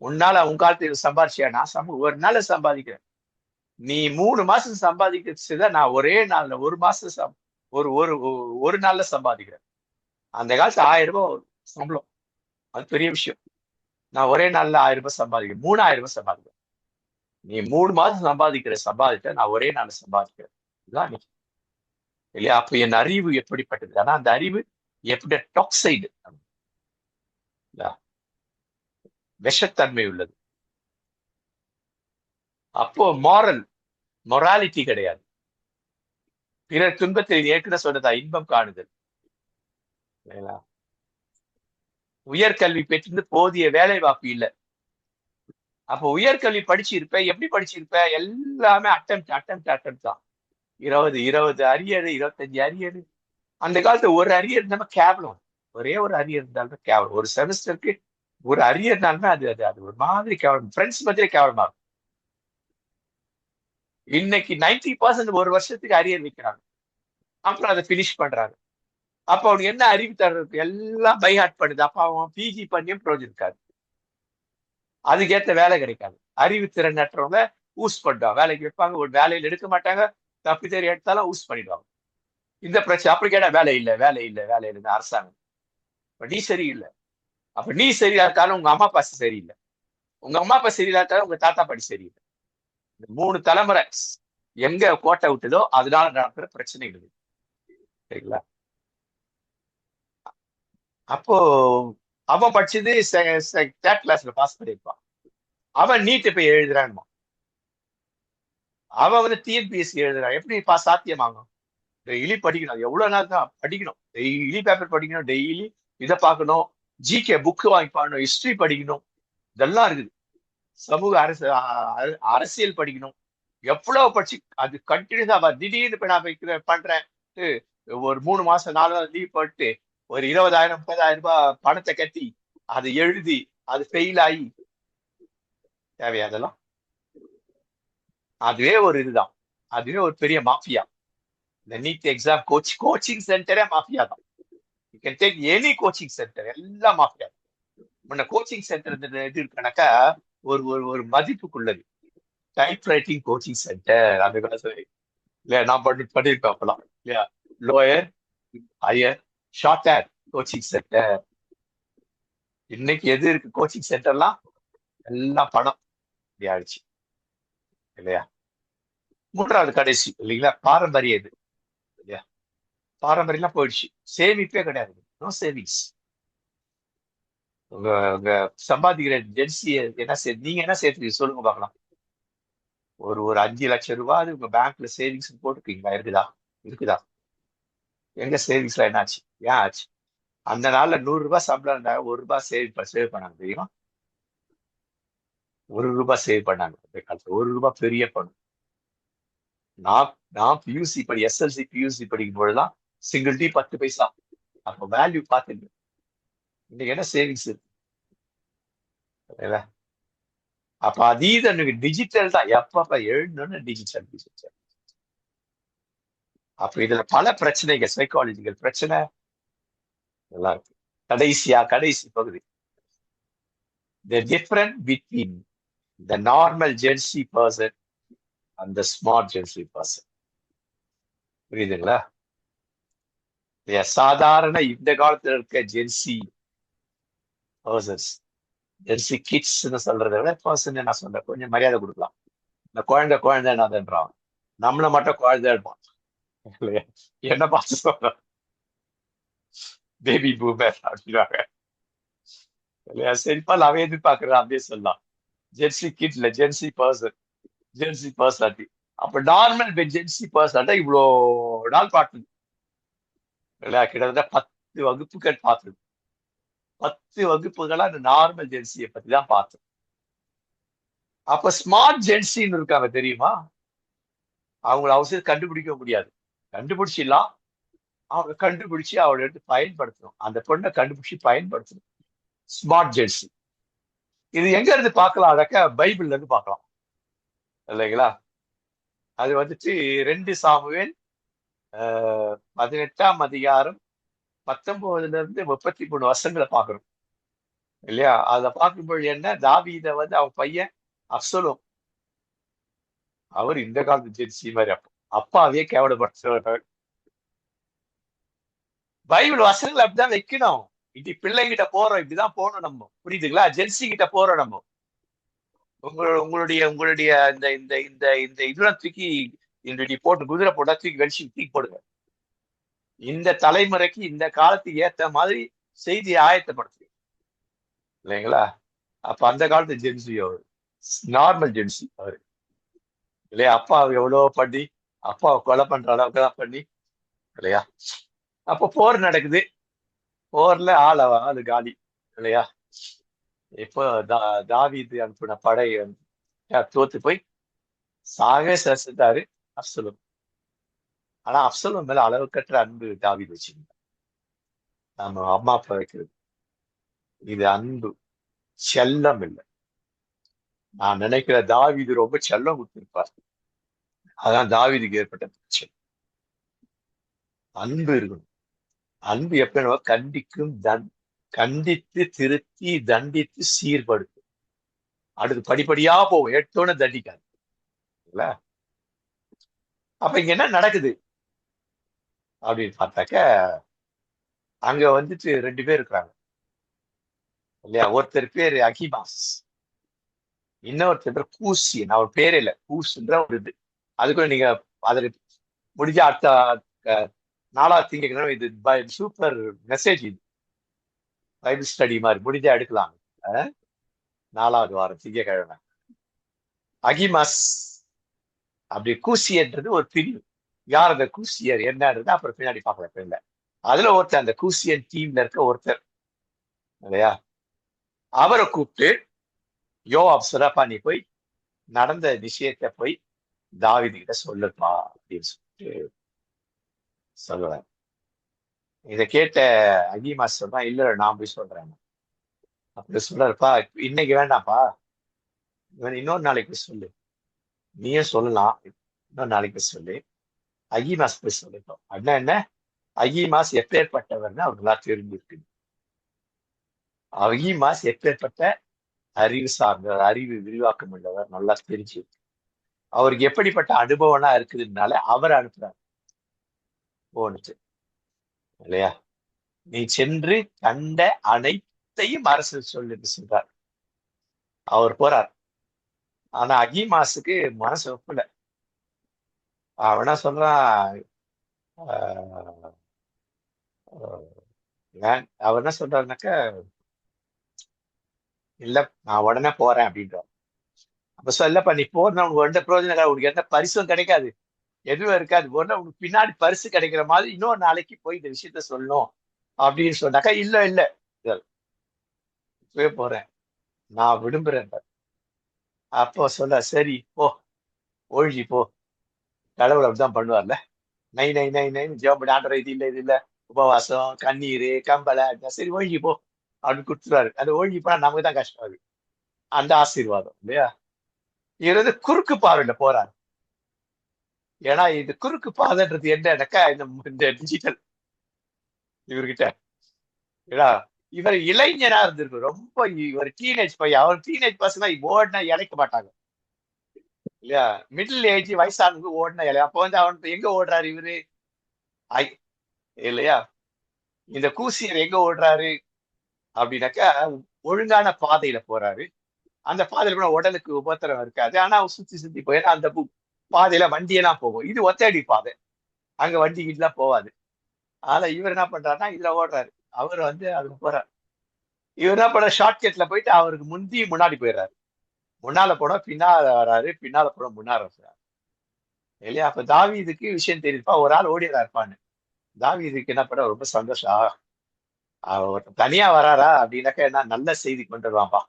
உன்னால உன் காலத்துல சம்பாதிச்சியா? நான் ஒரு நாள் சம்பாதிக்கிறேன். நீ 3 மாசம் சம்பாதிக்கிறதுதான் நான் ஒரே நாள்ல 1 மாசம் ஒரு ஒரு ஒரு நாள்ல சம்பாதிக்கிறேன். அந்த காலத்துல 1000 ரூபாய் சம்பளம், அது பெரிய விஷயம். நான் ஒரே நாள்ல 1000 ரூபாய் சம்பாதிக்கிறேன், 3000 ரூபாய் சம்பாதிக்கிறேன். நீ 3 மாசம் சம்பாதித்த நான் ஒரே நாள்ல சம்பாதிக்கிறேன். இதுதான் இல்லையா? அப்ப என் அறிவு எப்படிப்பட்டது? ஆனா அந்த அறிவு எப்படி டாக்சைடு, விஷத்தன்மை உள்ளது. அப்போ மொராலிட்டி கிடையாது. பிறர் துன்பத்தில் ஏற்கனவே சொன்னதா இன்பம் காணுதல். உயர்கல்வி பெற்றிருந்து போதிய வேலை வாய்ப்பு இல்லை. அப்போ உயர்கல்வி படிச்சிருப்ப, எப்படி படிச்சிருப்ப? எல்லாமே அட்டம் தான். 20 அரியர், 25 அரியர். அந்த காலத்துல ஒரு அரியர் இருந்தாலும் கேவலம். ஒரே ஒரு அரியர் இருந்தாலும் கேவலம். ஒரு செமஸ்டருக்கு ஒரு அரியர்னாலுமே அது அது அது ஒரு மாதிரி கேவலம். ஃப்ரெண்ட்ஸ் மத்தியிலே கேவலமா இருக்கும். இன்னைக்கு 90% ஒரு வருஷத்துக்கு அரியர் வைக்கிறாங்க, அப்புறம் அதை பினிஷ் பண்றாங்க. அப்ப அவனுக்கு என்ன அறிவு தர்றது? எல்லாம் பை ஹார்ட் பண்ணுது. அப்ப அவன் பிஜி பண்ணியும் ப்ரோஜனம் இருக்காது, அதுக்கேற்ற வேலை கிடைக்காது. அறிவு திறனற்றவங்க ஊஸ் பண்ணுவாங்க, வேலைக்கு வைப்பாங்க, ஒரு வேலையில எடுக்க மாட்டாங்க, தப்பி தெரிய எடுத்தாலும் ஊஸ் பண்ணிடுவாங்க. இந்த பிரச்சனை. அப்படி கேட்டா வேலை இல்லை அரசாங்கம். நீ சரியில்லை. அப்ப நீ சரியில்லாட்டாலும் உங்க அம்மா அப்பா சரியில்லை, உங்க அம்மா அப்பா சரியில்லாட்டாலும் உங்க தாத்தா பாட்டி சரியில்லை. இந்த 3 தலைமுறை எங்க கோட்டை விட்டுதோ அதனால நடக்கிற பிரச்சனைகள் சரிங்களா? அப்போ அவன் படிச்சது 3rd கிளாஸ்ல பாஸ் பண்ணிருப்பான், அவன் நீட் போய் எழுதுறான், அவன் டிஎன்பிஎஸ்சி எழுதுறான். எப்படி சாத்தியமாகும்? டெய்லி படிக்கணும், எவ்வளவு நாள் தான் படிக்கணும், டெய்லி பேப்பர் படிக்கணும், டெய்லி இதை பார்க்கணும், ஜிகே புக்கு வாங்கி பாக்கணும், ஹிஸ்டரி படிக்கணும், இதெல்லாம் இருக்குது. சமூக அரசியல் படிக்கணும், எவ்வளவு படிச்சு அது கண்டினியூஸா. திடீர்னு இப்ப நான் பண்றேன், ஒரு 3 மாசம் 4 நாள் லீவ் போட்டு ஒரு 20,000 30,000 ரூபாய் பணத்தை கட்டி அதை எழுதி அது ஃபெயில் ஆகி தேவையா அதெல்லாம்? அதுவே ஒரு இதுதான், அதுவே ஒரு பெரிய மாஃபியா. இந்த நீட் எக்ஸாம் கோச்சிங் சென்டரே மாஃபியா தான். You can take any coaching centre, எல்லாம் மாஃபியா. முன்ன கோச்சிங் சென்டர் இது இருக்கனாக்கா ஒரு ஒரு மதிப்புக்குள்ளது. டைப் ரைட்டிங் கோச்சிங் சென்டர் அந்த காலத்துல இல்லையா? நான் பண்ணிருப்பேன் அப்பெல்லாம் இல்லையா? Lower, higher, short hair coaching centre. இன்னைக்கு எது இருக்கு? கோச்சிங் சென்டர்லாம் எல்லாம் பணம் இப்படி ஆயிடுச்சு இல்லையா? 3வது கடைசி இல்லைங்களா, பாரம்பரிய இது இல்லையா? பாரம்பரியம்லாம் போயிடுச்சு, சேமிப்பே கிடையாது, நோ சேவிங்ஸ். உங்க சம்பாதிக்கிற ஜென்சி என்ன நீங்க என்ன சேர்த்துக்கீங்க சொல்லுங்க பார்க்கலாம். ஒரு 5 லட்சம் ரூபாய் உங்க பேங்க்ல சேவிங்ஸ் போட்டுருக்கீங்களா? இருக்குதா? எங்க சேவிங்ஸ்ல என்ன ஆச்சு? ஏன் ஆச்சு? அந்த நாள்ல 100 ரூபாய் சம்பளம் இருந்தா 1 ரூபாய் சேவ் பண்ணாங்க தெரியுமா? 1 ரூபாய் சேவ் பண்ணாங்க அந்த காலத்துல. 1 ரூபாய் பெரிய பணம். நான் பியூசி எஸ்எல்சி பியூசி படிக்கும் பொழுதுதான் சிங்கிள் டீ 10 பைசா. அப்ப வேல்யூ பார்த்துங்க. இன்னைக்கு என்ன சேவிங்ஸ் இருக்கு? அப்ப அதீத டிஜிட்டல் தான். எப்ப எழுந்தோன்னு டிஜிட்டல். அப்ப இதுல பல பிரச்சனைகள், சைக்காலஜிக்கல் பிரச்சனை எல்லாம் இருக்கு. கடைசி பகுதி, the difference between the normal Gen Z person and the smart Gen Z person. புரியுதுங்களா? சாதாரண இந்த காலத்துல இருக்க ஜென்சி பர்சன்ஸ், ஜென்சி கிட்ஸ்ன்னு சொல்றதை விட பர்சன் நான் சொல்றேன், கொஞ்சம் மரியாதை கொடுக்கலாம். இந்த குழந்தை என்னதுன்றான், நம்மள மட்டும் குழந்தை இருப்பான் இல்லையா? என்ன பார்த்து சொல்ற பேபி பூமர் அப்படின்னாங்க இல்லையா? சரிப்பா, நான் எதிர்பார்க்கறேன் அப்படியே சொல்லலாம். ஜென்சி கிட் இல்ல, ஜென்சி பர்சனாலிட்டி. அப்ப நார்மல் ஜென்சி பர்சனாலிட்டி இவ்வளோ நாள் பாட்டு இல்லையா? கிட்டத்தட்ட 10 வகுப்புகள் பார்த்தது. 10 வகுப்புகளா அந்த நார்மல் ஜென்சியை பத்தி தான் பார்த்தோம். அப்ப ஸ்மார்ட் ஜென்சின்னு இருக்காங்க தெரியுமா? அவங்கள அவசியம் கண்டுபிடிக்க முடியாது. கண்டுபிடிச்சிடலாம். அவங்க கண்டுபிடிச்சு அவளை எடுத்து பயன்படுத்தணும். அந்த பொண்ணை கண்டுபிடிச்சு பயன்படுத்தணும். Smart Gen Z. இது எங்க இருந்து பார்க்கலாம்னாக்கா பைபிள்ல இருந்து பார்க்கலாம் இல்லைங்களா? அது வந்துட்டு 2 சாமுவேல் 18ஆம் அதிகாரம் 19ல இருந்து 33 வருஷங்களை பார்க்கணும் இல்லையா? அதை பார்க்கும்போது என்ன, தாவீத வந்து அவன் பையன் அப்சலோம், அவர் இந்த காலத்து ஜென்சி மாதிரி அப்பாவே கேவலப்படுத்துறவர். பைபிள் வசனங்கள் அப்படிதான் வைக்கணும். இப்படி பிள்ளைகிட்ட போறோம், இப்படிதான் போகணும் நம்ம, புரியுதுங்களா? ஜென்சி கிட்ட போறோம் நம்ம. உங்களுடைய உங்களுடைய இந்த இந்த இந்த இந்த இதெல்லாம் தூக்கி இந்த போட்டு குதிரை போட்டா தூக்கி வெளிச்சு தூக்கி போடுங்க. இந்த தலைமுறைக்கு இந்த காலத்துக்கு ஏத்த மாதிரி செய்தியை ஆயத்தப்படுத்து இல்லைங்களா? அப்ப அந்த காலத்து ஜென்சி அவரு நார்மல் ஜென்சி அவரு இல்லையா? அப்பா எவ்வளவு பண்ணி அப்பாவை கொலை பண்ற அளவுக்கு தான் பண்ணி இல்லையா? அப்ப போர் நடக்குது. போர்ல ஆளு காலி இல்லையா? இப்போ தாவீது அனுப்பின படை தோத்து போய் சாகவே செத்தாரு அப்சலோம். ஆனா அப்சலோம் மேல அளவுக்கற்ற அன்பு தாவீது வச்சிருந்தார். நம்ம அம்மா அப்பா வைக்கிறது இது அன்பு, செல்லம் இல்லை. நான் நினைக்கிற தாவீது ரொம்ப செல்லம் கொடுத்திருப்பார். அதான் தாவீதுக்கு ஏற்பட்ட பிரச்சனை. அன்பு இருக்கணும். அன்பு எப்ப கண்டிக்கும், கண்டித்து திருத்தி தண்டித்து சீர்படுத்தும். அடுத்து படிப்படியா போகும், எடுத்தோன்னு தண்டிக்காது. அப்ப இங்க என்ன நடக்குது அப்படின்னு பார்த்தாக்க, அங்க வந்துட்டு 2 பேர் இருக்கிறாங்க இல்லையா? ஒருத்தர் பேரு அகிமாஸ், இன்னொருத்தர் பேர் கூசியன். அவர் பேரே இல்லை, கூசுன்ற ஒரு இது. அதுக்குள்ள நீங்க அதில் முடிஞ்ச அடுத்த 4வது திங்கக்கிழமை இது சூப்பர் மெசேஜ், இது பைபிள் ஸ்டடி மாதிரி முடிஞ்சா எடுக்கலாம். 4வது வாரம் திங்கக்கிழமை. அகிமாஸ் அப்படி கூசியன்றது ஒரு பிரிவு. யார் அந்த கூசியர் என்னன்றது அப்புறம் பின்னாடி பார்க்கலாம். இல்லை அதுல ஒருத்தர், அந்த கூசியன் டீம்ல இருக்க ஒருத்தர் இல்லையா? அவரை கூப்பிட்டு யோவாப் சிறப்பா நீ போய் நடந்த விஷயத்தை போய் தாவீது கிட்ட சொல்லுப்பா அப்படின்னு சொல்லிட்டு சொல்லுவேன். இதை கேட்ட அகிமாஸ் சொன்னா, இல்ல நான் போய் சொல்றேன் அப்படி சொல்றாருப்பா. இன்னைக்கு வேண்டாம்ப்பா, இன்னொரு நாளைக்கு போய் சொல்லு. நீயும் சொல்லலாம், இன்னொரு நாளைக்கு போய் சொல்லு. அகிமாஸ் போய் சொல்லிட்டோம். அப்படின்னா என்ன, அகிமாஸ் எப்பேற்பட்டவர்னு அவங்களா தெரிஞ்சிருக்கு. அகிமாஸ் எப்பேற்பட்ட அறிவு சார்ந்தவர், அறிவு விரிவாக்கம் உள்ளவர், நல்லா தெரிஞ்சு அவருக்கு எப்படிப்பட்ட அனுபவம்லாம் இருக்குதுனால அவரை அனுப்புறாரு. போனுச்சு இல்லையா? நீ சென்று கண்ட அனைத்தையும் அரசு சொல்லுன்னு சொல்றார். அவர் போறார். ஆனா அகிமாஸுக்கு மனசு ஒப்பல. அவனா சொல்றான், அவர் என்ன சொல்றாருனாக்க, இல்ல நான் உடனே போறேன் அப்படின்றார். அப்ப சொல்லப்பா, நீ போறா உனக்கு எந்த பிரயோஜனம், உனக்கு எந்த பரிசும் கிடைக்காது, எதுவும் இருக்காது. உனக்கு பின்னாடி பரிசு கிடைக்கிற மாதிரி இன்னொரு நாளைக்கு போய் இந்த விஷயத்த சொல்லணும் அப்படின்னு சொன்னாக்கா, இல்ல இல்ல இப்பவே போறேன், நான் விரும்புறேன். அப்போ சொல்ல, சரி போ, ஒழிஞ்சி போ, கடவுள் அப்படிதான் பண்ணுவார்ல, நை நை நை நைன்னு ஜெபம் பண்ணி ஆண்டவரே இது இல்ல உபவாசம் கண்ணீர் கம்பலை, சரி ஒழிஞ்சி போ அப்படின்னு கொடுத்துருவாரு. அது ஒழிஞ்சி போனா நமக்கு தான் கஷ்டம். அது அந்த ஆசீர்வாதம் இல்லையா? இவர் வந்து குறுக்கு பார்வையில போறாரு. ஏன்னா இது குறுக்கு பாதைன்றது என்னக்கா, இந்த டிஜிட்டல் இவர்கிட்ட ஏடா, இவர் இளைஞரா இருந்திருக்கு ரொம்ப. இவர் டீனேஜ் பையன். அவர் டீனேஜ் பசங்க ஓடினா இழைக்க மாட்டாங்க இல்லையா? மிடில் ஏஜ் வயசானவங்க ஓடினா இலை. அப்போ வந்து அவன் எங்க ஓடுறாரு இவரு இல்லையா? இந்த கூசியர் எங்க ஓடுறாரு அப்படின்னாக்கா, ஒழுங்கான பாதையில போறாரு. அந்த பாதையில கூட உடலுக்கு உபத்திரம் இருக்காது. ஆனா சுத்தி சுத்தி போய் அந்த பாதையில வண்டியெல்லாம் போகும். இது ஒத்தடி பாதை, அங்க வண்டி கிட்டலாம் போவாது. ஆனா இவர் என்ன பண்றாருன்னா இதுல ஓடுறாரு. அவர் வந்து அதுக்கு போறாரு. இவர் என்ன பண்ற, ஷார்ட்கட்ல போயிட்டு அவருக்கு முன்னாடி போயிடுறாரு. முன்னால போனா பின்னால வராரு, பின்னால போன முன்னால வர்றாரு இல்லையா? அப்ப தாவீதுக்கு விஷயம் தெரியுதுப்பா, ஒரு ஆள் ஓடிடா இருப்பான்னு. தாவீதுக்கு என்ன பண்ண, ரொம்ப சந்தோஷம். அவர் தனியா வராரா அப்படின்னாக்கா என்ன நல்ல செய்தி கொண்டு வருவான்பா.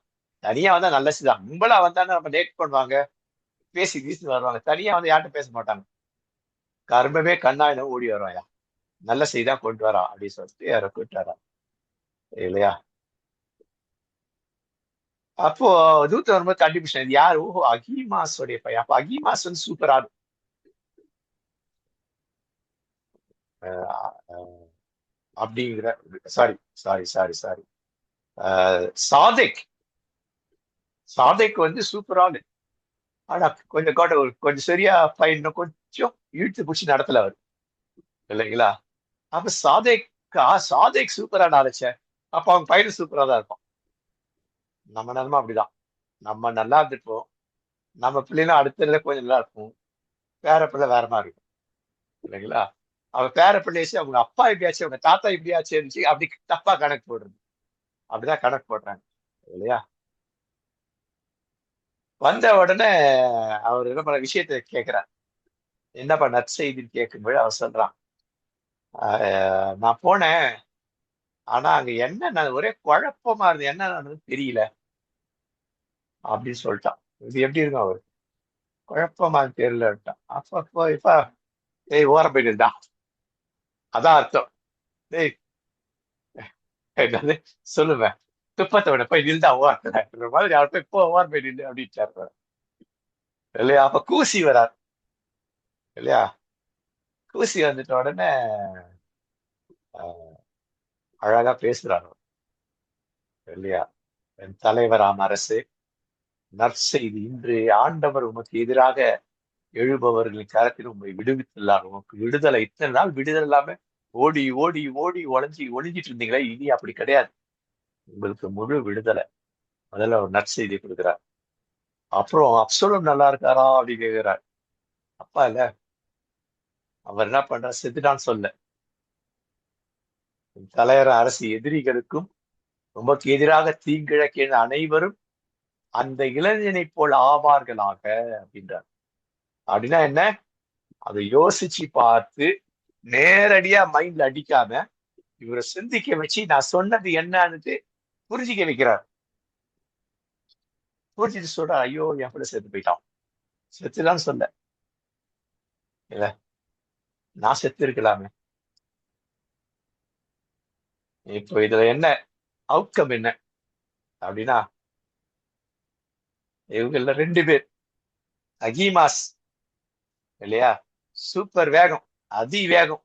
தனியா வந்தா நல்ல செய்தி தான். கும்பலா வந்தானே நம்ம லேட் பண்ணுவாங்க, பேசி கீசி வருவாங்க. தனியா வந்து யார்கிட்ட பேச மாட்டாங்க. கர்மமே கண்ணாயிரம் ஓடி வருவாயா, நல்ல செய்தி தான் கொண்டு வரா அப்படின்னு சொல்லிட்டு யாரை கூப்பிட்டு வரா இல்லையா. அப்போ தூத்து வரும்போது கண்டுபிடிச்சேன் இது யாரு, ஓஹோ அகிமாஸோடைய பையன். அப்ப அகிமாஸ் வந்து சூப்பர் ஆடு. அப்படிங்கிற sorry sorry sorry sorry Sadiq. Sadiq வந்து சூப்பர் ஆளு. ஆனா கொஞ்சம் கொஞ்சம் சரியா பையன் கொஞ்சம் இழுத்து பிடிச்சி நடத்தல அவர் இல்லைங்களா. அப்ப சாதிக் சூப்பரா நாளைச்சேன். அப்ப அவங்க பையனும் சூப்பரா தான் இருக்கும். நம்ம நிலமா அப்படிதான். நம்ம நல்லா இருந்துப்போம், நம்ம பிள்ளைகளும் அடுத்த கொஞ்சம் நல்லா இருக்கும், பேர பிள்ளை வேற மாதிரி இருக்கும் இல்லைங்களா. அவ பேர பிள்ளையாச்சு அவங்க அப்பா இப்படியாச்சு அவங்க தாத்தா இப்படியாச்சு இருந்துச்சு அப்படி தப்பா கணக்கு போடுறது. அப்படிதான் கணக்கு போடுறாங்க இல்லையா. வந்த உடனே அவர் என்ன பண்ண விஷயத்த கேட்கிறார். என்னப்பா நற்செய்தின்னு கேட்கும்போது அவர் சொல்றான், நான் போனேன், ஆனா அங்க என்ன ஒரே குழப்பமா இருந்தது, என்ன நடந்ததுன்னு தெரியல அப்படின்னு சொல்லிட்டான். இது எப்படி இருக்கும் அவரு, குழப்பமா தெரியலட்டான். அப்போ இப்ப ஏய் ஓரம் போயிட்டுடா, அதான் அர்த்தம். ஏய் என்னது சொல்லுவேன், துப்பத்தோட போய் நில்டா ஓரத்துல மாதிரி அவர் போய் போ ஓரம் போய் நின்று அப்படின்னு இல்லையா. அப்ப கூசி வரார் இல்லையா. கூசி வந்துட்ட உடனே அழகா பேசுறாரு இல்லையா. என் தலைவராம் அரசு, நற்செய்தி இன்று ஆண்டவர் உமக்கு எதிராக எழுபவர்களின் கரத்தில் உண்மை விடுவித்துள்ளார். உமக்கு விடுதலை, இத்தனை நாள் விடுதலை இல்லாம ஓடி ஓடி ஓடி ஒளிஞ்சிட்டு இருந்தீங்களா, இனி அப்படி கிடையாது, உங்களுக்கு முழு விடுதலை. முதல்ல ஒரு நற்செய்தி கொடுக்குறார். அப்புறம் அப்சலோம் நல்லா இருக்காரா அப்படின்னு கேட்கிறார். அப்பா இல்ல, அவர் என்ன பண்றார், செத்துட்டான்னு சொல்ல, தலைவர் அரசு எதிரிகளுக்கும் உமக்கு எதிராக தீங்கிழக்கிய அனைவரும் அந்த இளைஞனை போல் ஆவார்களாக அப்படின்றார். அப்படின்னா என்ன, அதை யோசிச்சு பார்த்து நேரடியா மைண்ட்ல அடிக்காம இவரை சிந்திக்க வச்சு நான் சொன்னது என்னன்னு புரிஞ்சிக்க வைக்கிறார். புரிஞ்சுட்டு சொல்ற, ஐயோ என் பிள்ளை செத்து போயிட்டான். செத்துலான்னு சொல்ல இல்ல, நான் செத்து இருக்கலாமே. இப்போ இதுல என்ன அவுட்கம் என்ன அப்படின்னா, இவங்கள 2 பேர், அகிமாஸ் இல்லையா, சூப்பர் வேகம், அதி வேகம்.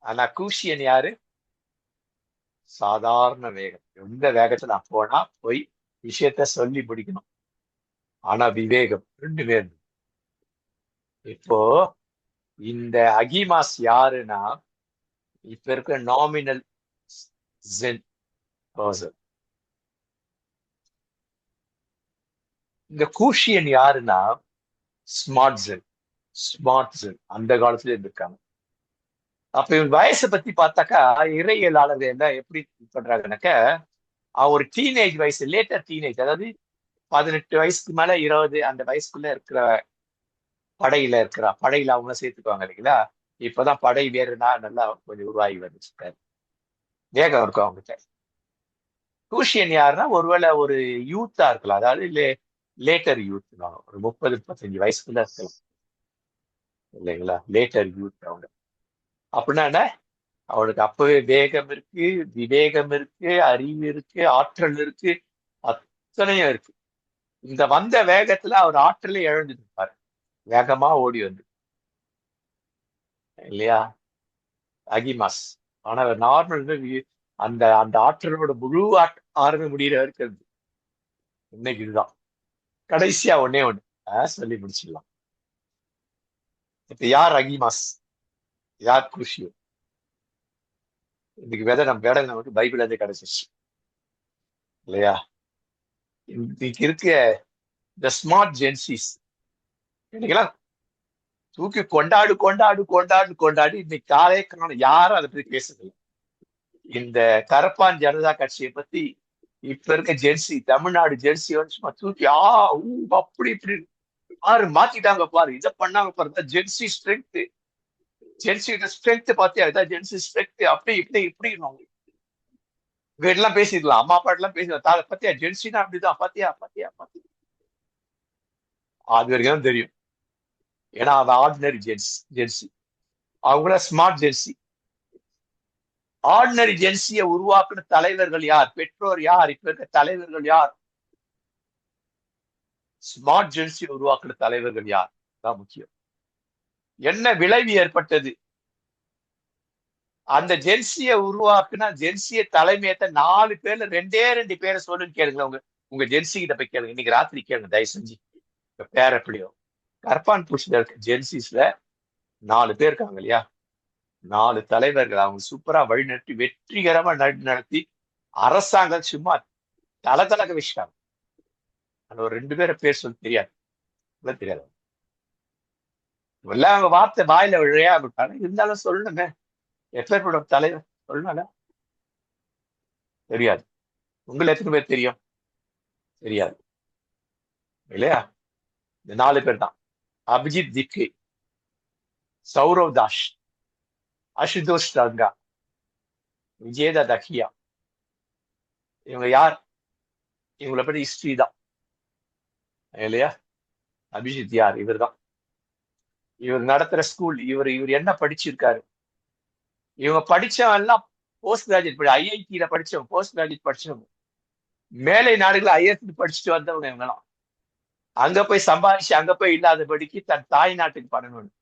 ஆனா கூஷியன் யாரு, சாதாரண வேகம். எந்த வேகத்துல நான் போனா போய் விஷயத்த சொல்லி பிடிக்கணும். ஆனா விவேகம் 2 பேர். இப்போ இந்த அகிமாஸ் யாருன்னா, இப்ப இருக்க நாமினல் ஜென் பர்சன். இந்த கூஷியன் யாருன்னா ஸ்மார்ட் ஜென் அந்த காலத்துல இருந்திருக்காங்க. அப்ப இவங்க வயசை பத்தி பார்த்தாக்கா இறையியலாளர்கள் என்ன எப்படி பண்றாங்கன்னாக்க, ஒரு டீனேஜ் வயசு, லேட்டர் டீனேஜ், அதாவது 18 வயசுக்கு மேல 20 அந்த வயசுக்குள்ள இருக்கிற படையில அவங்க சேர்த்துக்குவாங்க இல்லைங்களா. இப்பதான் படை வேறுனா நல்லா கொஞ்சம் உருவாகி வந்துச்சு, வேகம் இருக்கும் அவங்ககிட்ட. கூஷியன் யாருன்னா ஒருவேளை ஒரு யூத்தா இருக்கலாம், அதாவது லேட்டர் யூத், ஒரு 30-35 வயசுக்குள்ள இருக்கலாம் இல்லைங்களா, லேட்டர் யூத் அவங்க. அப்படின்னா என்ன, அவனுக்கு அப்பவே வேகம் இருக்கு, விவேகம் இருக்கு, அறிவு இருக்கு, ஆற்றல் இருக்கு, அத்தனையும் இருக்கு. இந்த வந்த வேகத்துல அவர் ஆற்றலை இழந்துட்டு இருப்பாரு, வேகமா ஓடி வந்து இல்லையா அகிமாஸ். ஆனா நார்மல் அந்த அந்த ஆற்றலோட முழு ஆரம்பி முடிகிற இருக்கிறது இன்னைக்கு இதுதான். கடைசியா ஒன்னே ஒண்ணு சொல்லி முடிச்சிடலாம். இப்ப யார் அகிமாஸ், யார் குஷியோ, இன்னைக்கு விதை நமக்கு பைபிள் வந்து கிடைச்சிருச்சு இல்லையா. இன்னைக்கு இருக்க இந்த ஸ்மார்ட் ஜென்சிஸ் இன்னைக்கெல்லாம் தூக்கி கொண்டாடு கொண்டாடு கொண்டாடு கொண்டாடி இன்னைக்கு காலையே காணும், யாரும் அதை பத்தி பேசுறதில்லை. இந்த கரப்பான் ஜனதா கட்சியை பத்தி இப்ப இருக்க ஜென்சி, தமிழ்நாடு ஜென்சி வந்து சும்மா தூக்கி அப்படி இப்படி பாரு மாத்திட்டாங்க பாரு, இதை பண்ணாங்க பாரு, ஜென்சி ஸ்ட்ரென்த் ஜென்சியோட ஸ்ட்ரென்த் பார்த்தியா, இதான் ஜென்சி ஸ்ட்ரென்த், அப்படி இப்படி இப்படி வீட்டெல்லாம் பேசிக்கலாம், அம்மா அப்பா எல்லாம் பேசிக்கலாம், பாத்தியா ஜென்சினா அப்படிதான், பாத்தியா பாத்தியா பாத்தியா. அது வரைக்கும் தான் தெரியும். ஏன்னா அவன் ஆர்டினரி ஜென்சி, அவங்கள ஸ்மார்ட் ஜென்சி. ஆர்டினரி ஜென்சியை உருவாக்குன தலைவர்கள் யார்? பெற்றோர் யார்? இப்ப இருக்க தலைவர்கள் யார்? ஸ்மார்ட் ஜென்சியை உருவாக்குன தலைவர்கள் யார் தான் முக்கியம். என்ன விளைவு ஏற்பட்டது? அந்த ஜென்சியை உருவாக்குனா ஜென்சிய தலைமையத்தை 4 பேர்ல 2 பேரை சொல்லுன்னு கேளுங்க. உங்க ஜென்சி கிட்ட போய் கேளுங்க, இன்னைக்கு ராத்திரி கேளுங்க தயவு செஞ்சு. பேர எப்படியோ கர்பான் புஷ்ல இருக்க ஜென்சிஸ்ல 4 பேர் இருக்காங்க இல்லையா, 4 தலைவர்கள். அவங்க சூப்பரா வழிநடத்தி வெற்றிகரமா நடத்தி அரசாங்கம் சும்மா தலதலக வச்சுட்டாங்க. அந்த ஒரு 2 பேரை பேர் சொல்ல தெரியாது, தெரியாது. எல்லாம் அவங்க வார்த்தை வாயில விழையா விட்டாங்க, இருந்தாலும் சொல்லணுங்க. எப்பேற்பட்ட தலைவர் சொல்லணும்ல, தெரியாது. உங்களுக்கு எத்தனை பேர் தெரியும்? தெரியாது இல்லையா? இந்த 4 பேர் தான். அபிஜித் திப்கே, சௌரவ் தாஸ், அசுதோஷ் ரங்கா, விஜேதா தஹியா. இவங்க யார்? இவங்களை பற்றி ஹிஸ்டரி தான் இல்லையா? அபிஜித் யார்? இவர் தான். இவர் நடத்துற ஸ்கூல், இவர் என்ன படிச்சிருக்காரு? இவங்க படிச்சவங்க எல்லாம் போஸ்ட் கிராஜுவேட், ஐஐடியில படிச்சவங்க, போஸ்ட் கிராஜுவேட் படிச்சவங்க, மேலை நாடுகள் ஐஎஸ்சி படிச்சுட்டு வந்தவங்க. இவங்கெல்லாம் அங்க போய் சம்பாதிச்சு அங்க போய் இல்லாதபடிக்கு தன் தாய் நாட்டுக்கு பண்ணணும்.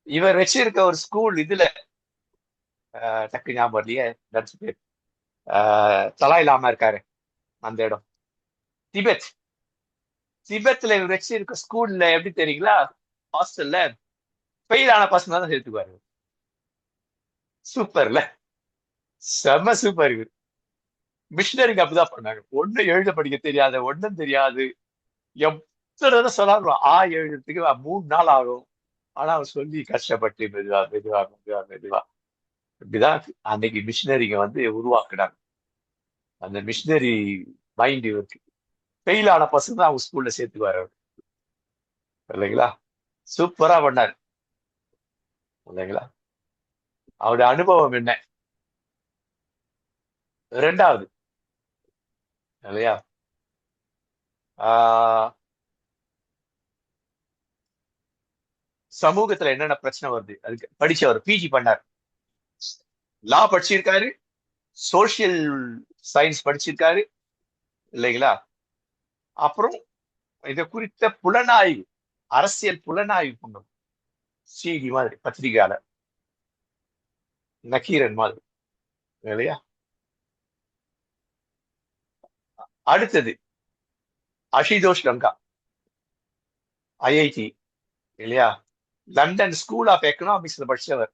இவர் வச்சிருக்க ஒரு ஸ்கூல் இதுல டக்கு ஞாபகம் இல்லையே, பேர் தலாய் லாமா இருக்காரு அந்த இடம், திபெத்ல இவர் வச்சிருக்க ஸ்கூல்ல எப்படி தெரியுங்களா, ஹாஸ்டல்ல ஃபெயிலான பசங்க தான் சேர்த்துக்குவாரு. சூப்பர்ல, செம்ம சூப்பர். இவர் மிஷினரிக்கு அப்படிதான் பண்ணாங்க. ஒன்னும் எழுத படிக்க தெரியாத, ஒன்னும் தெரியாது, எத்தனை சொல்லாங்க எழுதுறதுக்கு 3 நாள் ஆகும். ஆனா அவர் சொல்லி கஷ்டப்பட்டு மெதுவா மெதுவா மெதுவா மெதுவா இப்படிதான் அன்னைக்கு மிஷினரிங்க வந்து உருவாக்குனாங்க. அந்த மிஷினரி மைண்ட் இவருக்கு. ஃபெயிலான பசங்க தான் அவங்க ஸ்கூல்ல சேர்த்துக்குவாரு இல்லைங்களா? சூப்பரா பண்ணாரு இல்லைங்களா? அவருடைய அனுபவம் என்ன? 2வது இல்லையா, சமூகத்துல என்னென்ன பிரச்சனை வருது அதுக்கு படிச்சவர். பிஜி பண்ணார், லா படிச்சிருக்காரு, சோசியல் சயின்ஸ் படிச்சிருக்காரு இல்லைங்களா? அப்புறம் இதை குறித்த புலனாய்வு, அரசியல் புலனாய்வு பண்ணும் சிடி மாதிரி, பத்திரிகையாளர் நக்கீரன் மாதிரி இல்லையா? அடுத்தது அசுதோஷ் ரங்கா, ஐஐடி இல்லையா, லண்டன் ஸ்கூல் ஆஃப் எக்கனாமிக்ஸ்ல படிச்சவர்.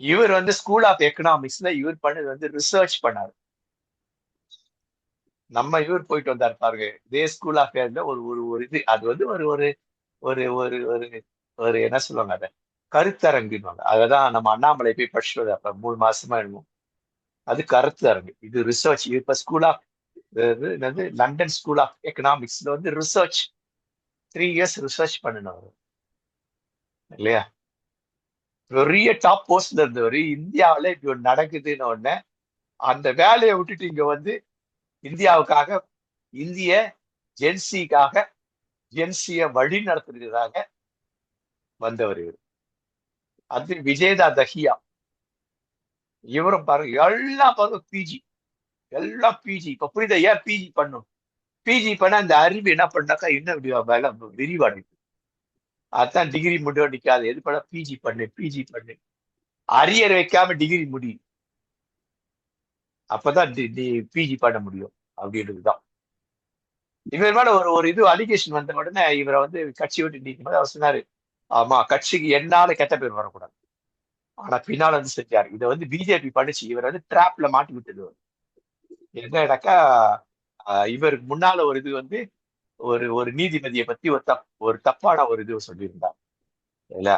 இவர் வந்து ஸ்கூல் ஆஃப் எக்கனாமிக்ஸ்ல இவர் பண்ணது வந்து ரிசர்ச் பண்ணாரு. நம்ம இவர் போயிட்டு வந்தார் பாருங்க, இதே ஸ்கூல் ஆஃப் ஒரு இது, அது வந்து ஒரு ஒரு ஒரு ஒரு ஒரு ஒரு என்ன சொல்லுவாங்க, அதை கருத்தரங்குவாங்க. அததான் நம்ம அண்ணாமலை போய் படிச்சுட்டு அப்ப 3 மாசமா இருக்கும். அது கருத்தரங்கு, இது ரிசர்ச். இப்ப school of London school of எக்கனாமிக்ஸ்ல வந்து ரிசர்ச் 3 இயர்ஸ் ரிசர்ச் பண்ணணும் இல்லையா? பெரிய டாப் போஸ்ட்ல இருந்தவர், இந்தியாவில இப்படி ஒன்று நடக்குதுன்னு உடனே அந்த வேலையை விட்டுட்டு இங்க வந்து இந்தியாவுக்காக, இந்திய ஜென்சிக்காக, ஜென்சிய வழி நடத்துறதுக்காக வந்தவர் இவர். அது விஜேதா தஹியா. இவரும் பாருங்க, எல்லாம் பாருங்க பிஜி, எல்லாம் பிஜி. இப்ப புரியுதா ஏன் பிஜி பண்ணும்? பிஜி பண்ண அந்த அறிவு என்ன பண்ணாக்கா இன்னும் விரிவடையும். அதான் டிகிரி முடிவு நிக்காது, எது பண்ண பிஜி பண்ணு, பிஜி பண்ணு, அரியர் வைக்காம டிகிரி முடியும், அப்பதான் பிஜி பண்ண முடியும் அப்படின்றதுதான். இவர் மேல ஒரு இது அலிகேஷன் வந்த உடனே இவரை வந்து கட்சி விட்டு நீக்கும் போது அவர் சொன்னாரு, ஆமா கட்சிக்கு என்னால கெட்ட பேர் வரக்கூடாது. ஆனா பின்னால வந்து செஞ்சாரு. இதை வந்து பிஜேபி பண்ணிச்சு, இவர் வந்து டிராப்ல மாட்டி விட்டது. என்னடாக்கா, இவருக்கு முன்னால ஒரு இது வந்து ஒரு நீதிபதியை பத்தி ஒரு தப்பான ஒரு இது சொல்லியிருந்தார் இல்ல,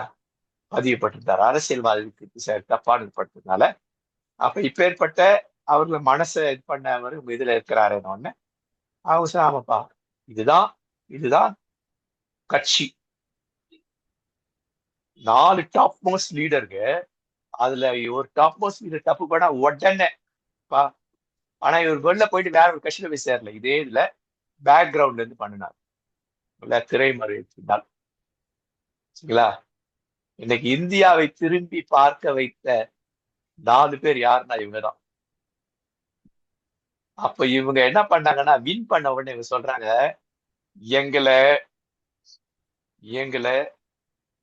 பதிவுப்பட்டிருந்தார், அரசியல்வாதிக்கு தப்பானது பட்டதுனால. அப்ப இப்பேற்பட்ட அவர்கள் மனசை இது பண்ணவர் இதுல இருக்கிறாருன்னு ஒண்ணு அவங்க சொன்ன, ஆமாப்பா இதுதான் கட்சி 4 டாப் மோஸ்ட் லீடருங்க. அதுல ஒரு டாப் மோஸ்ட் லீடர் தப்பு பண்ணா உடனே ஆனா இவர் வெளில போயிட்டு வேற ஒரு கட்சியில போய் சேரல. இதே இதுல பேக்ரவுண்ட்ல இருந்து பண்ணினார். இல்ல திரைமறைவினால். சரிங்களா? இன்னைக்கு இந்தியாவை திரும்பி பார்க்க வைத்த 4 பேர் யாருன்னா இவங்கதான். அப்ப இவங்க என்ன பண்ணாங்கன்னா, வின் பண்ண உடனே இவங்க சொல்றாங்க, எங்களை எங்களை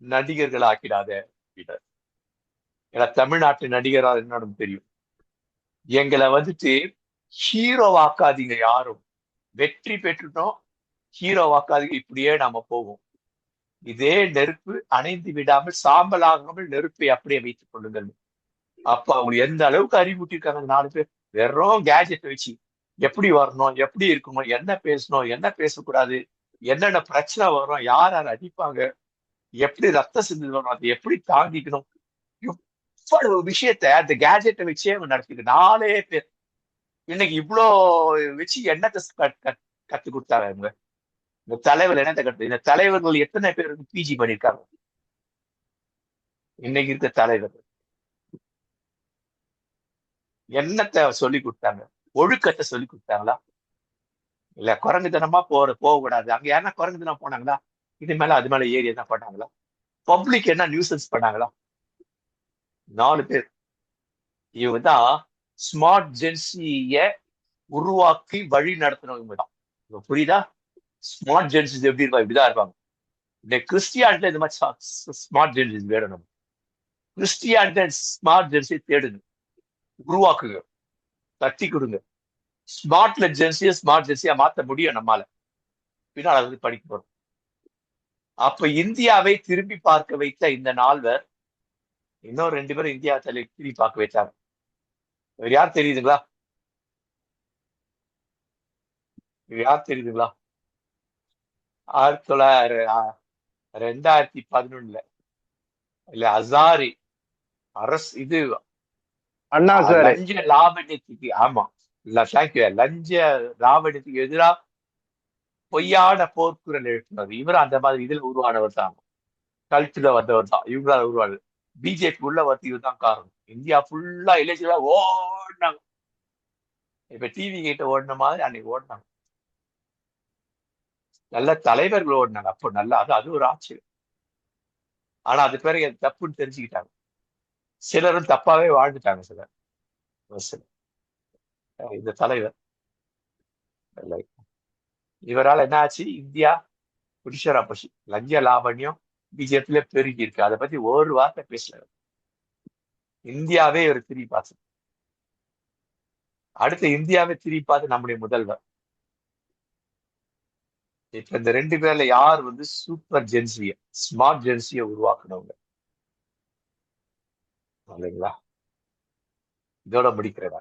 நடிகர்கள் ஆக்கிடாத அப்படின்னாரு. ஏன்னா தமிழ்நாட்டு நடிகரா என்னன்னு தெரியும். எங்களை வந்துட்டு ஹீரோவாக்காதீங்க யாரும். வெற்றி பெற்றுட்டோம், ஹீரோவாக்காதீங்க, இப்படியே நாம போவோம். இதே நெருப்பு அணைந்து விடாமல் சாம்பலாகாமல் நெருப்பை அப்படியே வைத்துக் கொள்ளுங்கள். அப்ப அவங்க எந்த அளவுக்கு அறிவூட்டிருக்காங்க 4 பேர். வெறும் கேஜெட் வச்சு எப்படி வரணும், எப்படி இருக்கணும், என்ன பேசணும், என்ன பேசக்கூடாது, என்னென்ன பிரச்சனை வரும், யார் யார் அடிப்பாங்க, எப்படி ரத்த சிந்து வரும், அதை எப்படி தாங்கிக்கணும், இவ்வளவு விஷயத்த அந்த கேஜெட்டை வச்சே அவங்க நடத்திட்டு 4 பேர். இன்னைக்கு இவ்வளோ வச்சு என்னத்தை கத்து கொடுத்தாங்க அவங்க. இந்த தலைவர் என்னத்தை கத்து, இந்த தலைவர்கள் எத்தனை பேர் பிஜி பண்ணிருக்காங்க இன்னைக்கு இருக்க தலைவர்? என்னத்தை சொல்லி கொடுத்தாங்க? ஒழுக்கத்தை சொல்லி கொடுத்தாங்களா? இல்ல குரங்குத்தனமா போகக்கூடாது. அங்க யாருன்னா குரங்குத்தனம் போனாங்களா? இது மேல அது மேல ஏறி என்ன பண்ணாங்களா? பப்ளிக் என்ன நியூசன்ஸ் பண்ணாங்களா? 4 பேர். இவங்க தான் ஸ்மார்ட் ஜென்சிய உருவாக்கி வழி நடத்தினவங்க தான். புரியுதா? ஸ்மார்ட் ஜென்சிஸ் எப்படி இருப்பாங்க? இப்படிதான் இருப்பாங்க. இந்த கிறிஸ்டியானிட்ட இந்த மாதிரி ஸ்மார்ட் ஜென்சிஸ் வேணும். கிறிஸ்டியானிட்ட ஸ்மார்ட் ஜென்சி தேடுங்க, உருவாக்குங்க, தட்டி கொடுங்க. ஸ்மார்ட்ல ஜென்சியை ஸ்மார்ட் ஜென்சியா மாத்த முடியும் நம்மால. பின்னால் அது படிக்க போறோம். அப்ப இந்தியாவை திரும்பி பார்க்க வைத்த இந்த 4 இன்னும் 2 பேரும் இந்தியா திரும்பி பார்க்க வைத்தாங்க. யார் தெரியுதுங்களா? யார் தெரியுதுங்களா? 2011 இல்ல அசாரி அரசு இது அண்ணா சார் லஞ்ச லாவண்யத்துக்கு, ஆமா தேங்க்யூ, லஞ்ச லாவண்யத்துக்கு எதிராக பொய்யான போர்க்குரல் எழுப்பினார். இவர் அந்த மாதிரி இதுல உருவானவர் தான், கல்ச்சுல வந்தவர் தான். இவங்களால உருவானது. பிஜேபி உள்ள வந்து இதுதான் காரணம். இந்தியா ஃபுல்லா இளைஞர்களா ஓடினாங்க. இப்ப டிவி கிட்ட ஓடின மாதிரி அன்னைக்கு ஓடினாங்க. நல்ல தலைவர்கள் ஓடினாங்க. அப்போ நல்லா அது ஒரு ஆச்சரியம். ஆனா அது பிறகு அது தப்புன்னு தெரிஞ்சுக்கிட்டாங்க. சிலரும் தப்பாவே வாழ்ந்துட்டாங்க. சிலர் இந்த தலைவர் இவரால் என்ன ஆச்சு? இந்தியா புடிஷரா போச்சு. லஞ்ச லாவண்யம் பிஜேபியில பெருகி இருக்கு. அதை பத்தி ஒரு வார்த்தை பேசல. இந்தியாவே ஒரு திரும்பி பார்த்து, அடுத்து இந்தியாவே திரும்பி பார்த்து நம்முடைய முதல்வர். இப்ப இந்த 2 பேர்ல யார் வந்து சூப்பர் ஜென்சிய ஸ்மார்ட் ஜென்சிய உருவாக்குனவங்க இல்லைங்களா? இதோட முடிக்கிறதா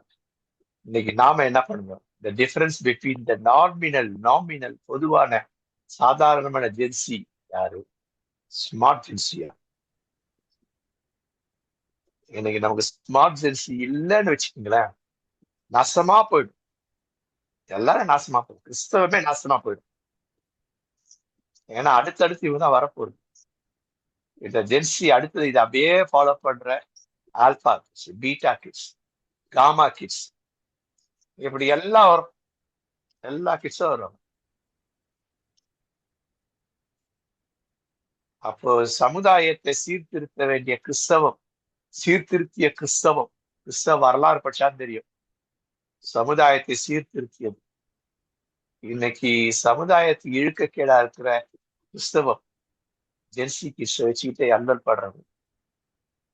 இன்னைக்கு நாம என்ன பண்ணுவோம்? The difference between the nominal பொதுவான சாதாரணமான ஜென்சி யாரு, ஸ்மார்ட் ஜென்சியா? இன்னைக்கு நமக்கு ஸ்மார்ட் ஜென்சி இல்லைன்னு வச்சுக்கோங்களேன், நாசமா போயிடும். எல்லாரும் நாசமா போயிடும். கிறிஸ்தவமே நாசமா போயிடும். ஏன்னா அடுத்தடுத்து இவங்க தான் வரப்போகுது. இந்த ஜென்சி அடுத்தது இதை அப்படியே ஃபாலோ பண்ற alpha kids, beta kids, gamma kids, இப்படி எல்லாம் வரும். எல்லா கிட்ஸும் வரும். அப்போ சமுதாயத்தை சீர்திருத்த வேண்டிய கிறிஸ்தவம், சீர்திருத்திய கிறிஸ்தவம், கிறிஸ்தவ வரலாறு படிச்சான்னு தெரியும். சமுதாயத்தை சீர்திருத்தியது. இன்னைக்கு சமுதாயத்துக்கு இழுக்கக்கேடா இருக்கிற கிறிஸ்தவம் ஜென்சி கிட்ஸ் வச்சுக்கிட்டே அல்லல் படுறது.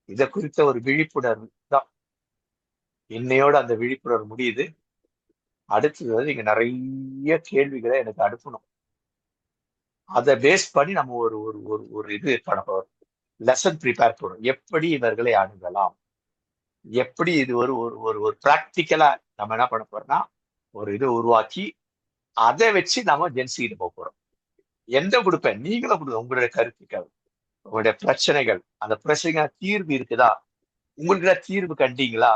இதை குறித்த ஒரு விழிப்புணர்வு தான். இன்னையோட அந்த விழிப்புணர்வு முடியுது. அடுத்தது நீங்க நிறைய கேள்விகளை எனக்கு அனுப்பணும். அதை பேஸ் பண்ணி நம்ம ஒரு ஒரு ஒரு ஒரு இது பண்ண போறோம், லெசன் ப்ரிப்பேர் பண்ணணும். எப்படி இவர்களை அணுகலாம், எப்படி இது ஒரு ஒரு ஒரு பிராக்டிக்கலா நம்ம என்ன பண்ண போறோம்னா ஒரு இது உருவாக்கி அதை வச்சு நம்ம ஜென்சிட்டு போக போறோம். எந்த கொடுப்பேன், நீங்களும் கொடுங்க உங்களுடைய கருத்துக்கள், உங்களுடைய பிரச்சனைகள். அந்த பிரச்சனைகள் தீர்வு இருக்குதா, உங்களுக்கு தீர்வு கண்டீங்களா,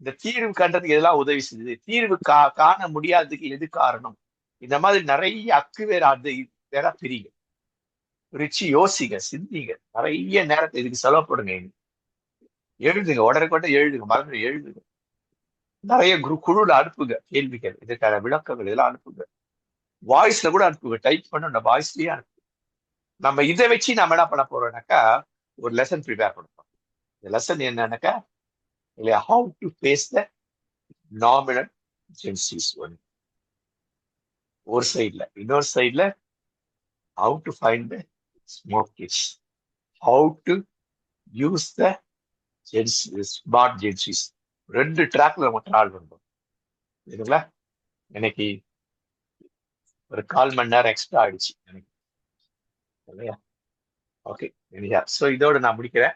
இந்த தீர்வு கண்டதுக்கு எதெல்லாம் உதவி செய்யுது, தீர்வு காண முடியாததுக்கு எது காரணம், இந்த மாதிரி நிறைய அக்கு வேற அது வேற பிரியும். பிரிச்சு யோசிங்க, சிந்திங்க, நிறைய நேரத்தை இதுக்கு செலவு பண்ணுங்க. எழுதுங்க, உடனே எழுதுங்க, மறந்து எழுதுங்க. நிறைய குழுல அனுப்புங்க கேள்விகள், இதுக்கான விளக்கங்கள் இதெல்லாம் அனுப்புங்க. வாய்ஸ்ல கூட அனுப்புங்க, டைப் பண்ண அந்த வாய்ஸ்லயே அனுப்புங்க. நம்ம இதை வச்சு நம்ம என்ன பண்ண போறோம்னாக்கா ஒரு லெசன் ப்ரிப்பேர் பண்ணுறோம். இந்த லெசன் என்னன்னாக்கா இல்லையா, how to face the nominal Gen Zs on ஒரு சைட்ல, இன்னொரு சைட்ல how to find the smoke kids, how to use the smart Gen Zs. 2 ட்ராக்ல நம்ம ட்ராவல் பண்றோம் சரிங்களா. இன்னைக்கு ஒரு 1/4 மணி நேரம் எக்ஸ்ட்ரா ஆயிடுச்சு எனக்கு இல்லையா. ஓகே, ஸோ இதோட நான் முடிக்கிறேன்.